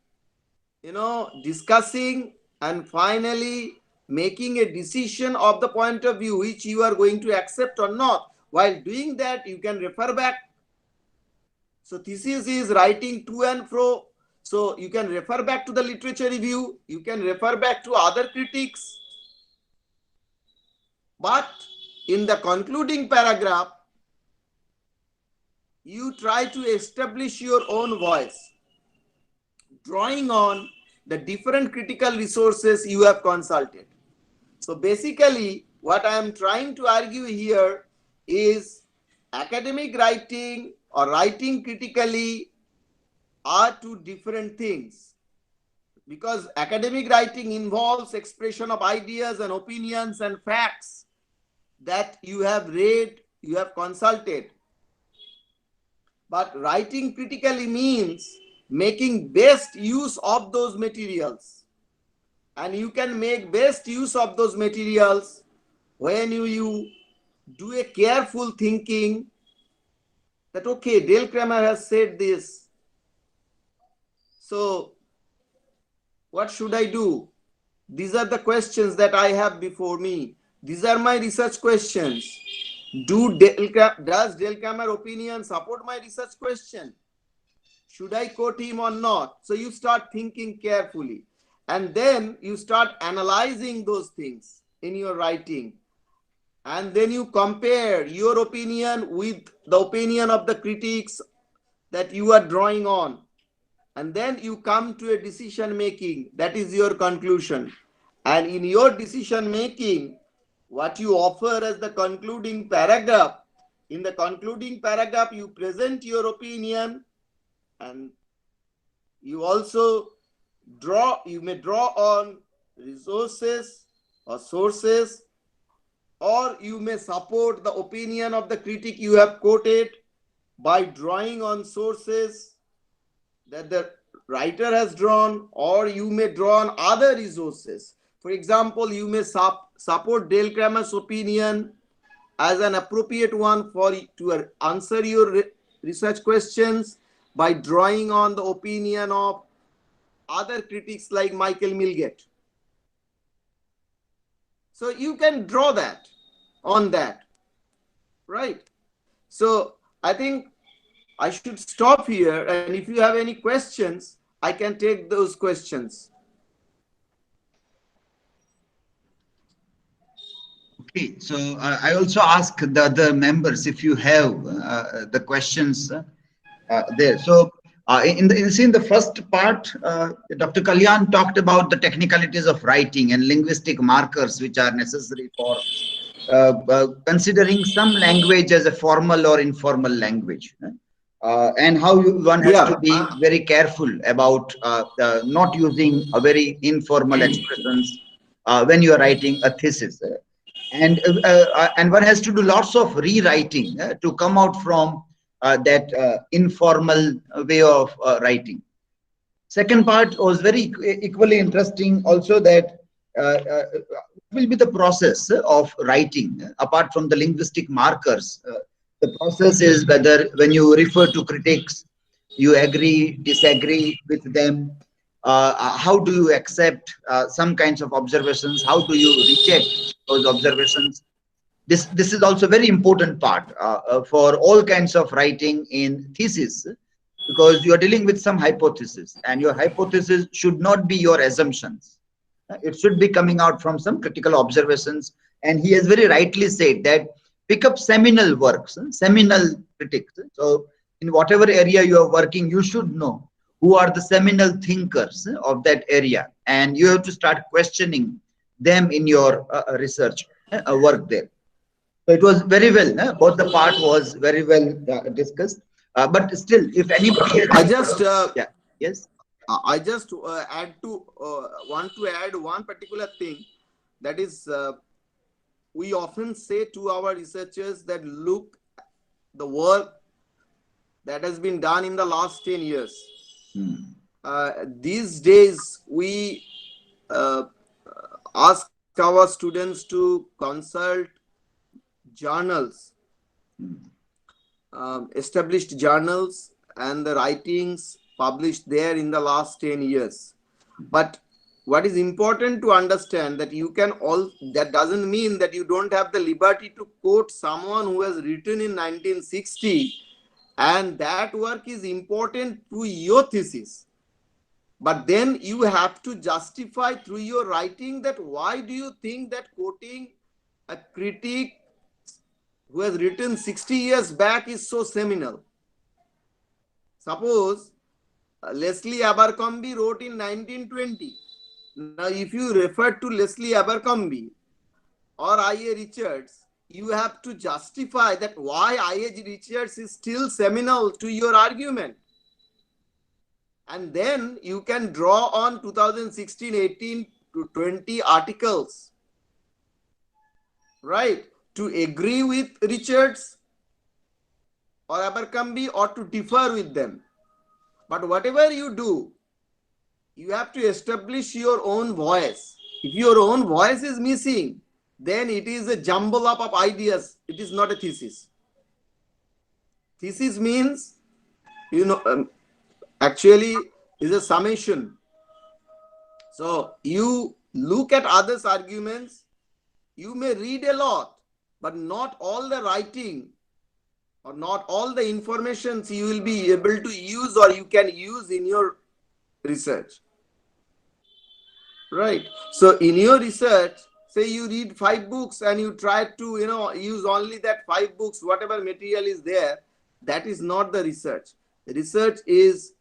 discussing, and finally making a decision of the point of view which you are going to accept or not. While doing that, you can refer back. So thesis is writing to and fro. So you can refer back to the literature review. You can refer back to other critics. But in the concluding paragraph, you try to establish your own voice, drawing on the different critical resources you have consulted. So basically, what I am trying to argue here is academic writing or writing critically are two different things. Because academic writing involves expression of ideas and opinions and facts that you have read, you have consulted. But writing critically means making best use of those materials. And you can make best use of those materials when you do a careful thinking that, okay, Dale Kramer has said this. So what should I do? These are the questions that I have before me. These are my research questions. Does Dale Kramer opinion support my research question? Should I quote him or not? So you start thinking carefully. And then you start analyzing those things in your writing. And then you compare your opinion with the opinion of the critics that you are drawing on. And then you come to a decision making. That is your conclusion. And in your decision making, what you offer as the concluding paragraph, in the concluding paragraph, you present your opinion, and you also you may draw on resources or sources, or you may support the opinion of the critic you have quoted by drawing on sources that the writer has drawn, or you may draw on other resources. For example, you may support Dale Kramer's opinion as an appropriate one to answer your research questions by drawing on the opinion of other critics like Michael Milgate. So you can draw that on that, right? So I think I should stop here, and if you have any questions, I can take those questions. Okay, so I also ask the other members if you have the questions there. So in the first part, Dr. Kalyan talked about the technicalities of writing and linguistic markers which are necessary for considering some language as a formal or informal language, and how one has to be very careful about not using a very informal expressions when you are writing a thesis. And one has to do lots of rewriting to come out from that informal way of writing. Second part was very equally interesting also, that will be the process of writing apart from the linguistic markers. The process is whether when you refer to critics, you agree, disagree with them. How do you accept some kinds of observations? How do you reject those observations? This is also very important part for all kinds of writing in thesis, because you are dealing with some hypothesis, and your hypothesis should not be your assumptions. It should be coming out from some critical observations. And he has very rightly said that pick up seminal works, seminal critics. So in whatever area you are working, you should know who are the seminal thinkers of that area, and you have to start questioning them in your research work there. So it was very well, both the part was very well discussed. But still, if anybody has I any just yeah, yes. I just want to add one particular thing, that is, we often say to our researchers that look the work that has been done in the last 10 years. These days we ask our students to consult journals, established journals, and the writings published there in the last 10 years. But what is important to understand, that you can all, that doesn't mean that you don't have the liberty to quote someone who has written in 1960, and that work is important to your thesis. But then you have to justify through your writing that why do you think that quoting a critic who has written 60 years back is so seminal. Suppose Leslie Abercrombie wrote in 1920. Now, if you refer to Leslie Abercrombie or I.A. Richards, you have to justify that why I.A. Richards is still seminal to your argument. And then you can draw on 2016, 18 to 20 articles, right? To agree with Richards or Abercrombie or to differ with them. But whatever you do, you have to establish your own voice. If your own voice is missing, then it is a jumble up of ideas. It is not a thesis. Thesis means, actually is a summation. So you look at others' arguments, you may read a lot, but not all the writing or not all the information you will be able to use or you can use in your research. Right. So in your research, say you read 5 books and you try to, use only that 5 books, whatever material is there, that is not the research. The research is,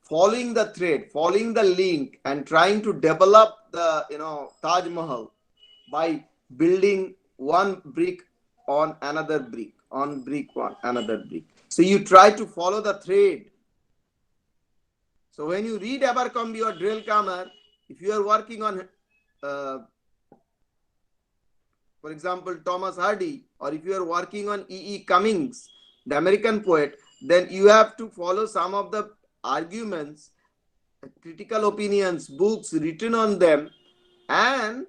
following the thread, following the link and trying to develop the, Taj Mahal by building one brick on another brick, on brick on another brick. So you try to follow the thread. So when you read Abercrombie or Drellkammer, if you are working on, for example, Thomas Hardy, or if you are working on E.E. Cummings, the American poet, then you have to follow some of the arguments, critical opinions, books written on them, and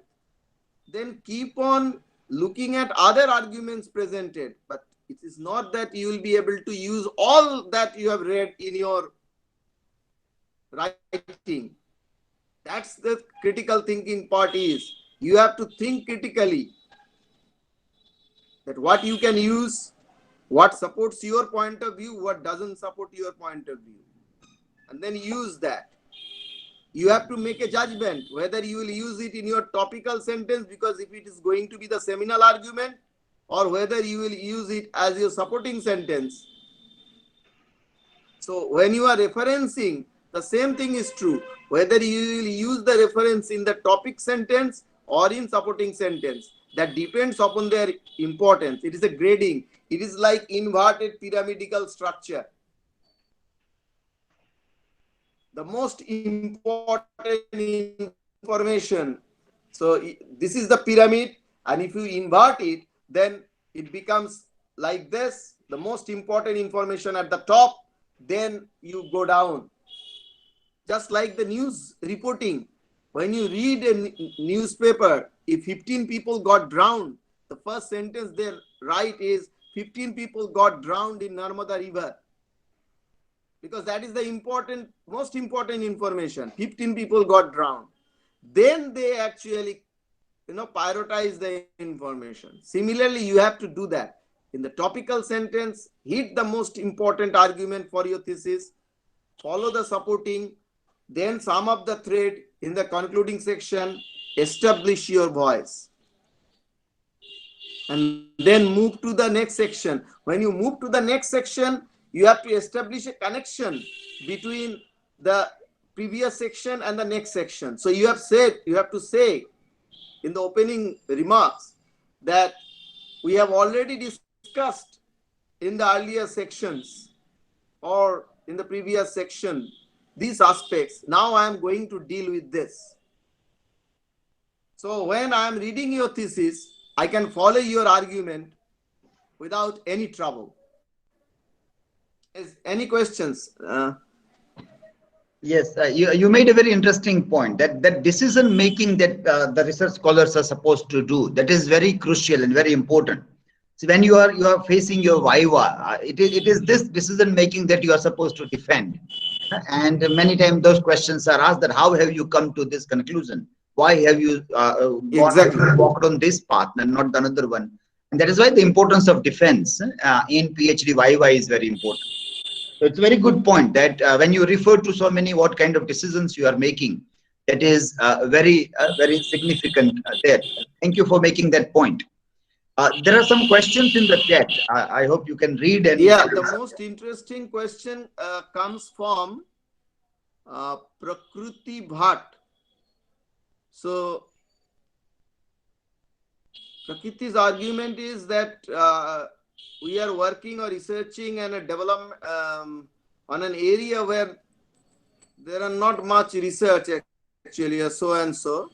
then keep on looking at other arguments presented. But it is not that you will be able to use all that you have read in your writing. That's the critical thinking part is. You have to think critically that what you can use, what supports your point of view, what doesn't support your point of view. And then use that. You have to make a judgment whether you will use it in your topical sentence, because if it is going to be the seminal argument, or whether you will use it as your supporting sentence. So when you are referencing, the same thing is true. Whether you will use the reference in the topic sentence or in supporting sentence, that depends upon their importance. It is a grading. It is like inverted pyramidal structure. The most important information. So this is the pyramid, and if you invert it, then it becomes like this. The most important information at the top, then you go down. Just like the news reporting. When you read a newspaper, if 15 people got drowned, the first sentence they write is 15 people got drowned in Narmada River. Because that is the most important information. 15 people got drowned. Then they actually, prioritize the information. Similarly, you have to do that. In the topical sentence, hit the most important argument for your thesis, follow the supporting, then sum up the thread in the concluding section, establish your voice. and then move to the next section. When you move to the next section, you have to establish a connection between the previous section and the next section. So you have to say in the opening remarks that we have already discussed in the earlier sections or in the previous section these aspects. Now I am going to deal with this. So when I am reading your thesis, I can follow your argument without any trouble. Is any questions? Yes, you made a very interesting point, that decision making that the research scholars are supposed to do, that is very crucial and very important. So when you are facing your viva, it is this decision making that you are supposed to defend. And many times those questions are asked, that how have you come to this conclusion? Why have you walked on this path and not another one? And that is why the importance of defense in PhD viva is very important. So it's a very good point that when you refer to so many what kind of decisions you are making, that is very significant there. Thank you for making that point. There are some questions in the chat. I hope you can read. And yeah, the most interesting question comes from Prakruti Bhatt. So Prakriti's argument is that we are working or researching and development on an area where there are not much research actually, so and so.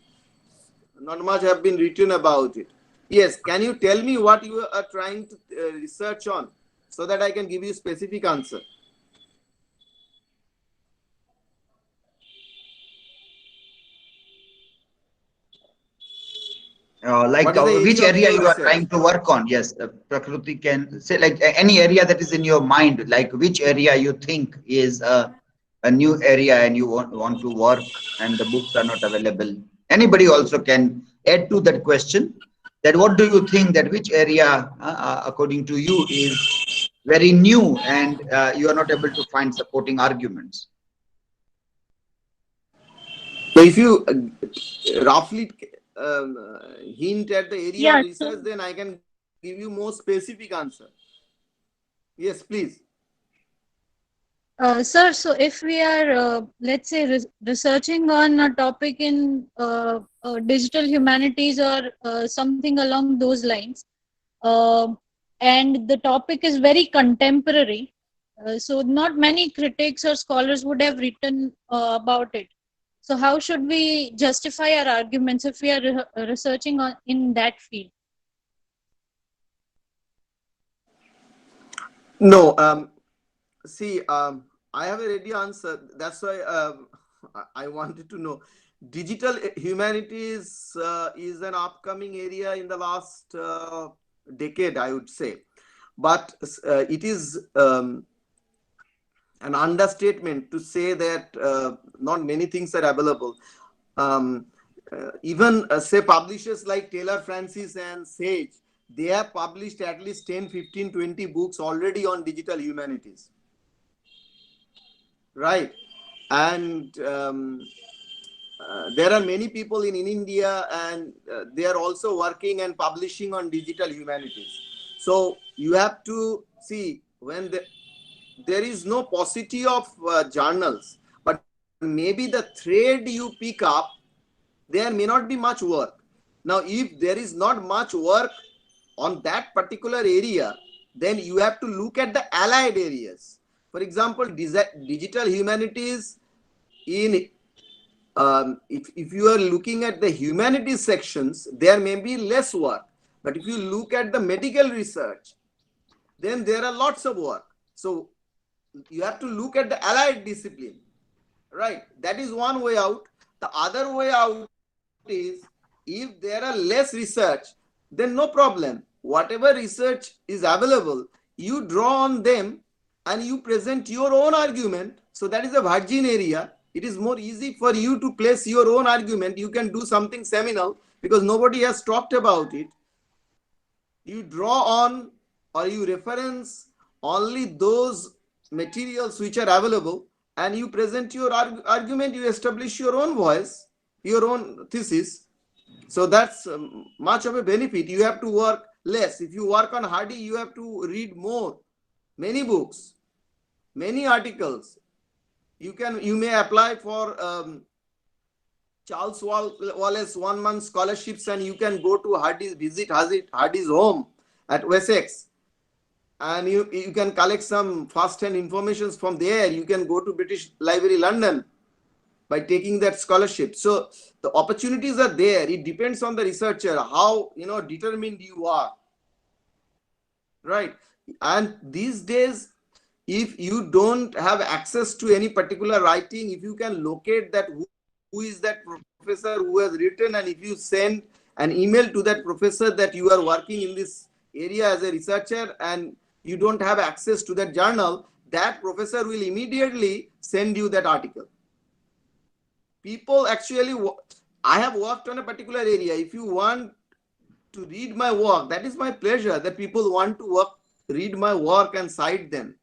Not much have been written about it. Yes, can you tell me what you are trying to research on so that I can give you a specific answer? Like which area you are trying to work on? Yes, Prakruti can say like any area that is in your mind, like which area you think is a new area and you want to work and the books are not available. Anybody also can add to that question, that what do you think that which area according to you is very new and you are not able to find supporting arguments. So if you roughly hint at the area of research, then I can give you more specific answer. Yes, please. Sir, so if we are, let's say, researching on a topic in digital humanities or something along those lines, and the topic is very contemporary, so not many critics or scholars would have written about it. So how should we justify our arguments if we are researching in that field? No, see, I have a ready answer. That's why I wanted to know. Digital humanities is an upcoming area in the last decade, I would say. But it is an understatement to say that not many things are available. Even say publishers like Taylor Francis and Sage, they have published at least 10, 15, 20 books already on digital humanities. Right. And there are many people in India and they are also working and publishing on digital humanities. So you have to see when there is no paucity of journals, but maybe the thread you pick up, there may not be much work. Now, if there is not much work on that particular area, then you have to look at the allied areas. For example, digital humanities, if you are looking at the humanities sections, there may be less work. But if you look at the medical research, then there are lots of work. So you have to look at the allied discipline, right? That is one way out. The other way out is if there are less research, then no problem. Whatever research is available, you draw on them and you present your own argument. So that is a virgin area. It is more easy for you to place your own argument. You can do something seminal because nobody has talked about it. You draw on or you reference only those materials which are available and you present your argument, you establish your own voice, your own thesis. So that's much of a benefit. You have to work less. If you work on Hardy, you have to read more, many books, many articles. You may apply for Charles Wallace 1 month scholarships, and you can go to visit Hardy's home at Wessex, and you can collect some first-hand informations from there. You can go to British Library London by taking that scholarship. So the opportunities are there. It depends on the researcher, how determined you are, right? And these days, if you don't have access to any particular writing, if you can locate that who is that professor who has written, and if you send an email to that professor that you are working in this area as a researcher and you don't have access to that journal, that professor will immediately send you that article. People actually, I have worked on a particular area. If you want to read my work, that is my pleasure, that people want to read my work and cite them.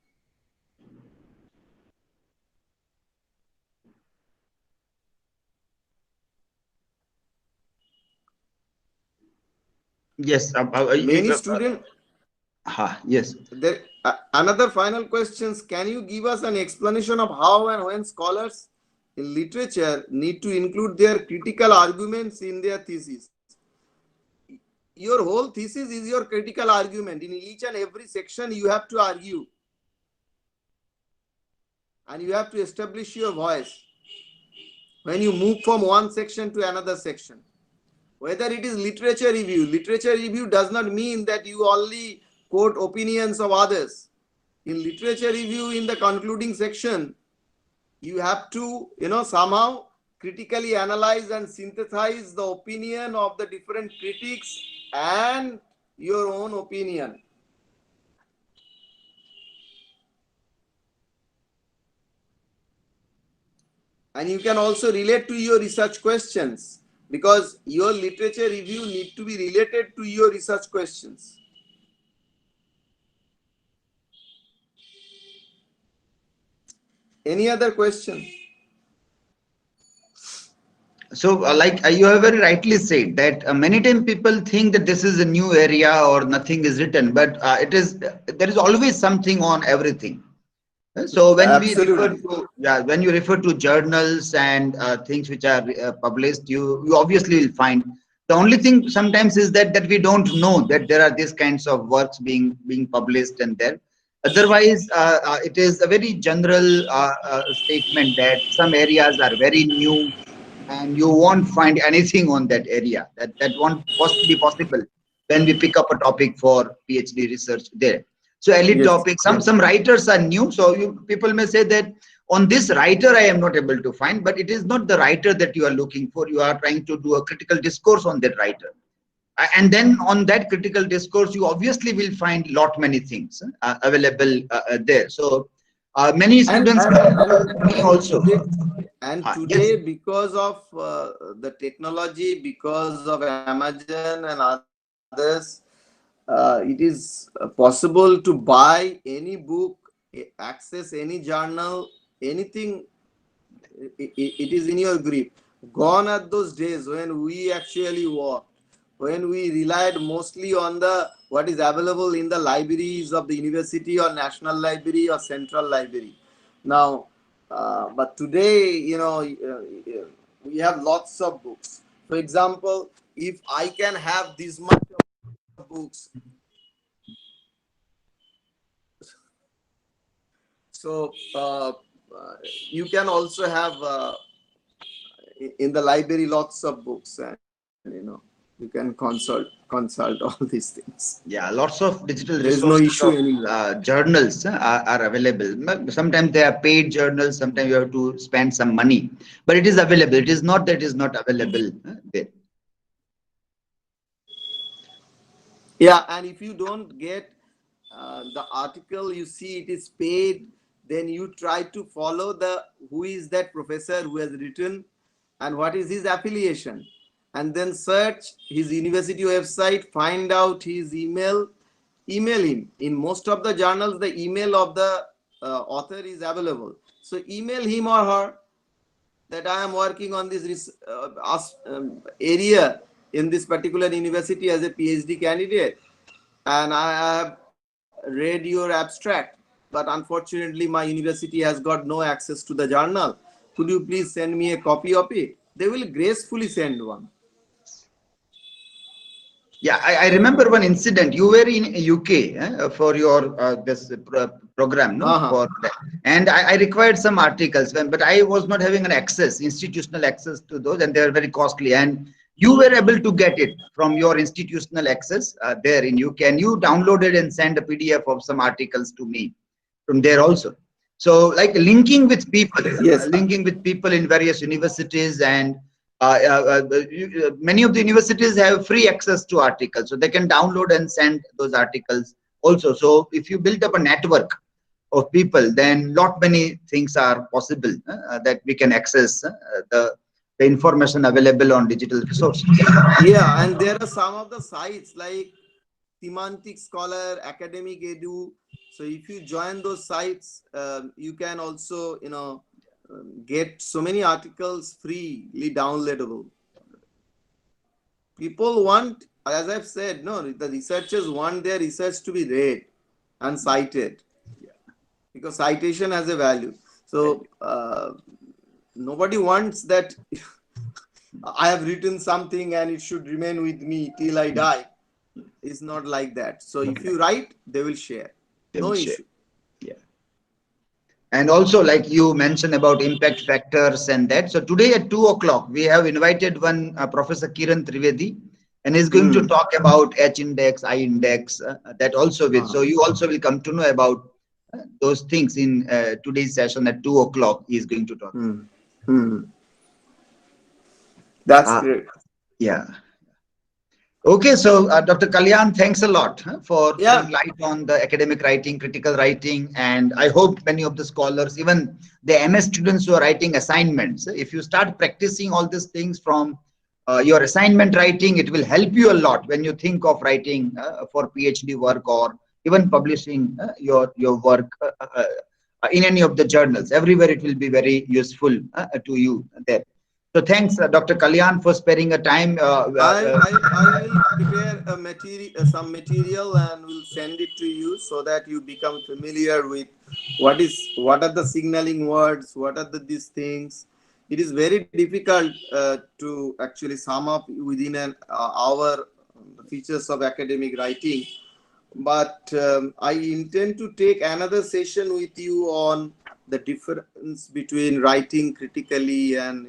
Yes. Many students. Yes. Another final questions. Can you give us an explanation of how and when scholars in literature need to include their critical arguments in their thesis? Your whole thesis is your critical argument. In each and every section, you have to argue. And you have to establish your voice when you move from one section to another section. Whether it is literature review does not mean that you only quote opinions of others. In literature review, in the concluding section, you have to, somehow critically analyze and synthesize the opinion of the different critics and your own opinion. And you can also relate to your research questions, because your literature review need to be related to your research questions. Any other question? So, like you have very rightly said that many times people think that this is a new area or nothing is written, but there is always something on everything. So when when you refer to journals and things which are published, you obviously will find. The only thing sometimes is that we don't know that there are these kinds of works being published and there. Otherwise, it is a very general statement that some areas are very new and you won't find anything on that area. That won't be possible when we pick up a topic for PhD research there. So elite topic, some writers are new. So people may say that on this writer I am not able to find, but it is not the writer that you are looking for. You are trying to do a critical discourse on that writer. And then on that critical discourse, you obviously will find many things available there. So many students also. And today, because of the technology, because of Amazon and others, it is possible to buy any book, access any journal, anything. It is in your grip. Gone are those days when we actually worked, when we relied mostly on what is available in the libraries of the university or National Library or Central Library. Now, but today, we have lots of books. For example, if I can have this much of books, so you can also have in the library lots of books, and you can consult all these things. Yeah, lots of digital resources. There is no issue anywhere. Journals are available. Sometimes they are paid journals. Sometimes you have to spend some money, but it is available. It is not that it is not available there. Yeah, and if you don't get the article, you see it is paid, then you try to follow who is that professor who has written and what is his affiliation, and then search his university website, find out his email him. In most of the journals, the email of the author is available. So email him or her that I am working on this area in this particular university as a PhD candidate. and I have read your abstract, but unfortunately my university has got no access to the journal. Could you please send me a copy of it? They will gracefully send one. Yeah, I remember one incident. You were in UK for your this program, no? Uh-huh. For that. And I required some articles, but I was not having an access, institutional access to those, and they were very costly. And you were able to get it from your institutional access there in UK, and you downloaded and sent a PDF of some articles to me from there also. So, like Yes. linking with people in various universities, and many of the universities have free access to articles, so they can download and send those articles also. So if you build up a network of people, then lot many things are possible that we can access the information available on digital resources. Yeah, and there are some of the sites like Semantic Scholar, Academic Edu. So if you join those sites, you can also, get so many articles freely downloadable. People want, as I've said, no, the researchers want their research to be read and cited, because citation has a value. So nobody wants that I have written something and it should remain with me till I die. It's not like that. So if you write, they will share. They No will share. issue. Yeah. And also, like you mentioned about impact factors and that. So today at 2 o'clock, we have invited one Professor Kiran Trivedi, and he's going to talk about H index, I index, that also with. So you also will come to know about those things in today's session at 2 o'clock. He is going to talk. That's great. Yeah. Okay, so Dr. Kalyan, thanks a lot for Yeah. throwing light on the academic writing, critical writing, and I hope many of the scholars, even the MS students who are writing assignments, if you start practicing all these things from your assignment writing, it will help you a lot when you think of writing for PhD work or even publishing your work in any of the journals. Everywhere it will be very useful to you there. So thanks, Dr. Kalyan, for sparing a time. I will prepare some material and will send it to you so that you become familiar with what are the signaling words, what are these things. It is very difficult to actually sum up within an hour the features of academic writing. But I intend to take another session with you on the difference between writing critically and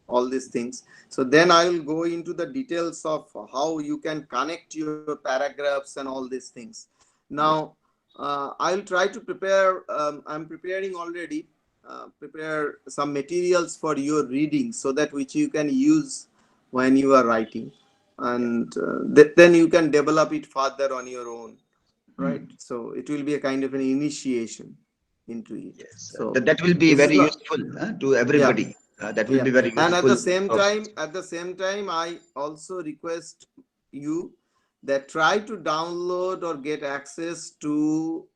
all these things. So then I will go into the details of how you can connect your paragraphs and all these things. Now I will try to prepare. I'm preparing already. Prepare some materials for your reading so that which you can use when you are writing, and then you can develop it further on your own, right? So it will be a kind of an initiation into it. Yes, So that will be this is very not, useful to everybody. That will yeah. be very And useful. at the same time, I also request you that try to download or get access to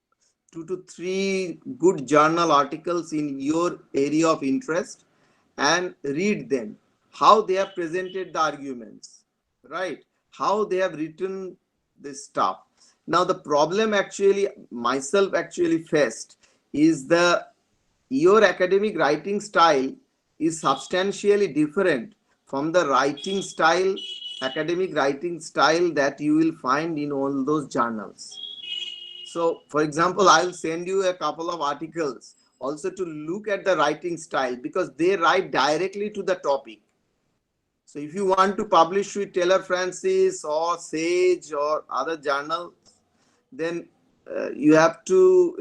2 to 3 good journal articles in your area of interest and read them, how they have presented the arguments, right? How they have written this stuff. Now the problem actually myself actually faced is your academic writing style is substantially different from the academic writing style that you will find in all those journals. So, for example, I'll send you a couple of articles also to look at the writing style, because they write directly to the topic. So, if you want to publish with Taylor Francis or Sage or other journals, then you have to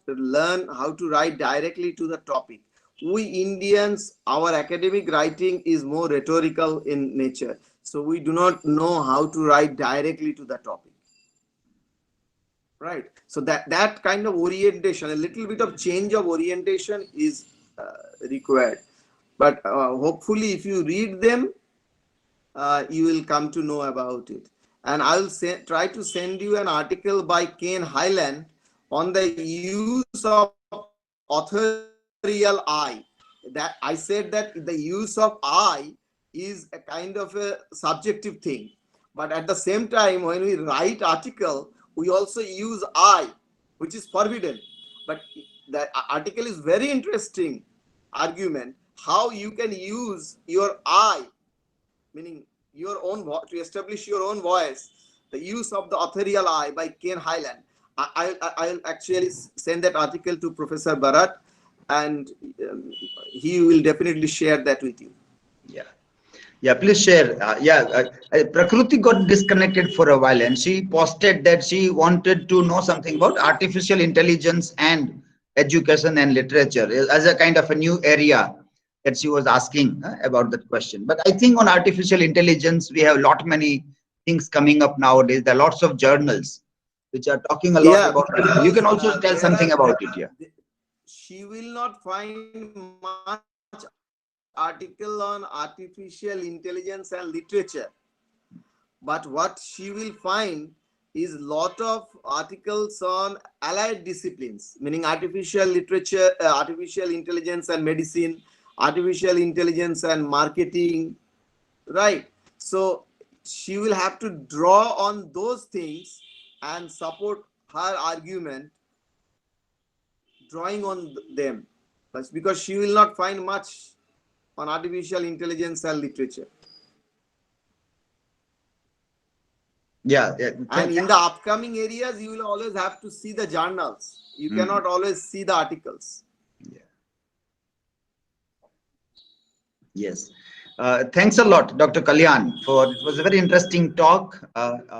learn how to write directly to the topic. We Indians, our academic writing is more rhetorical in nature. So, we do not know how to write directly to the topic. Right. So that kind of orientation, a little bit of change of orientation is required. But hopefully, if you read them, you will come to know about it. And I'll try to send you an article by Ken Highland on the use of authorial I. That I said that the use of I is a kind of a subjective thing. But at the same time, when we write article, we also use I, which is forbidden. But the article is very interesting argument how you can use your I, meaning your own to establish your own voice. The use of the authorial I by Ken Highland. I'll actually send that article to Professor Bharat, and he will definitely share that with you. Yeah. Yeah, please share. Prakruti got disconnected for a while, and she posted that she wanted to know something about artificial intelligence and education and literature as a kind of a new area that she was asking about that question. But I think on artificial intelligence, we have many things coming up nowadays. There are lots of journals which are talking a lot about it. You can also tell something about it. Yeah. She will not find much article on artificial intelligence and literature, but what she will find is lot of articles on allied disciplines, meaning artificial literature, artificial intelligence and medicine, artificial intelligence and marketing, right? So she will have to draw on those things and support her argument drawing on them. That's because she will not find much on artificial intelligence and literature. Yeah. And in the upcoming areas, you will always have to see the journals. You cannot always see the articles. Yeah. Yes. Thanks a lot, Dr. Kalyan, it was a very interesting talk.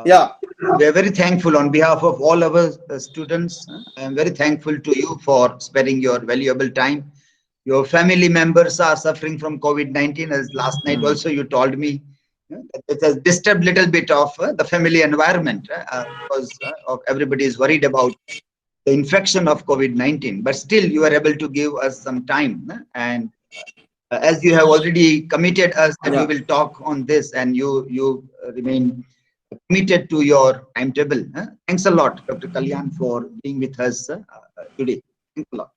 Yeah. We are very thankful on behalf of all our students. I am very thankful to you for sparing your valuable time. Your family members are suffering from COVID-19, as last night also you told me. It has disturbed a little bit of the family environment because everybody is worried about the infection of COVID-19. But still, you are able to give us some time. And as you have already committed us that you will talk on this, and you remain committed to your timetable. Thanks a lot, Dr. Kalyan, for being with us today. Thanks a lot.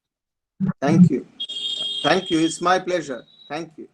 Thank you. Thank you. It's my pleasure. Thank you.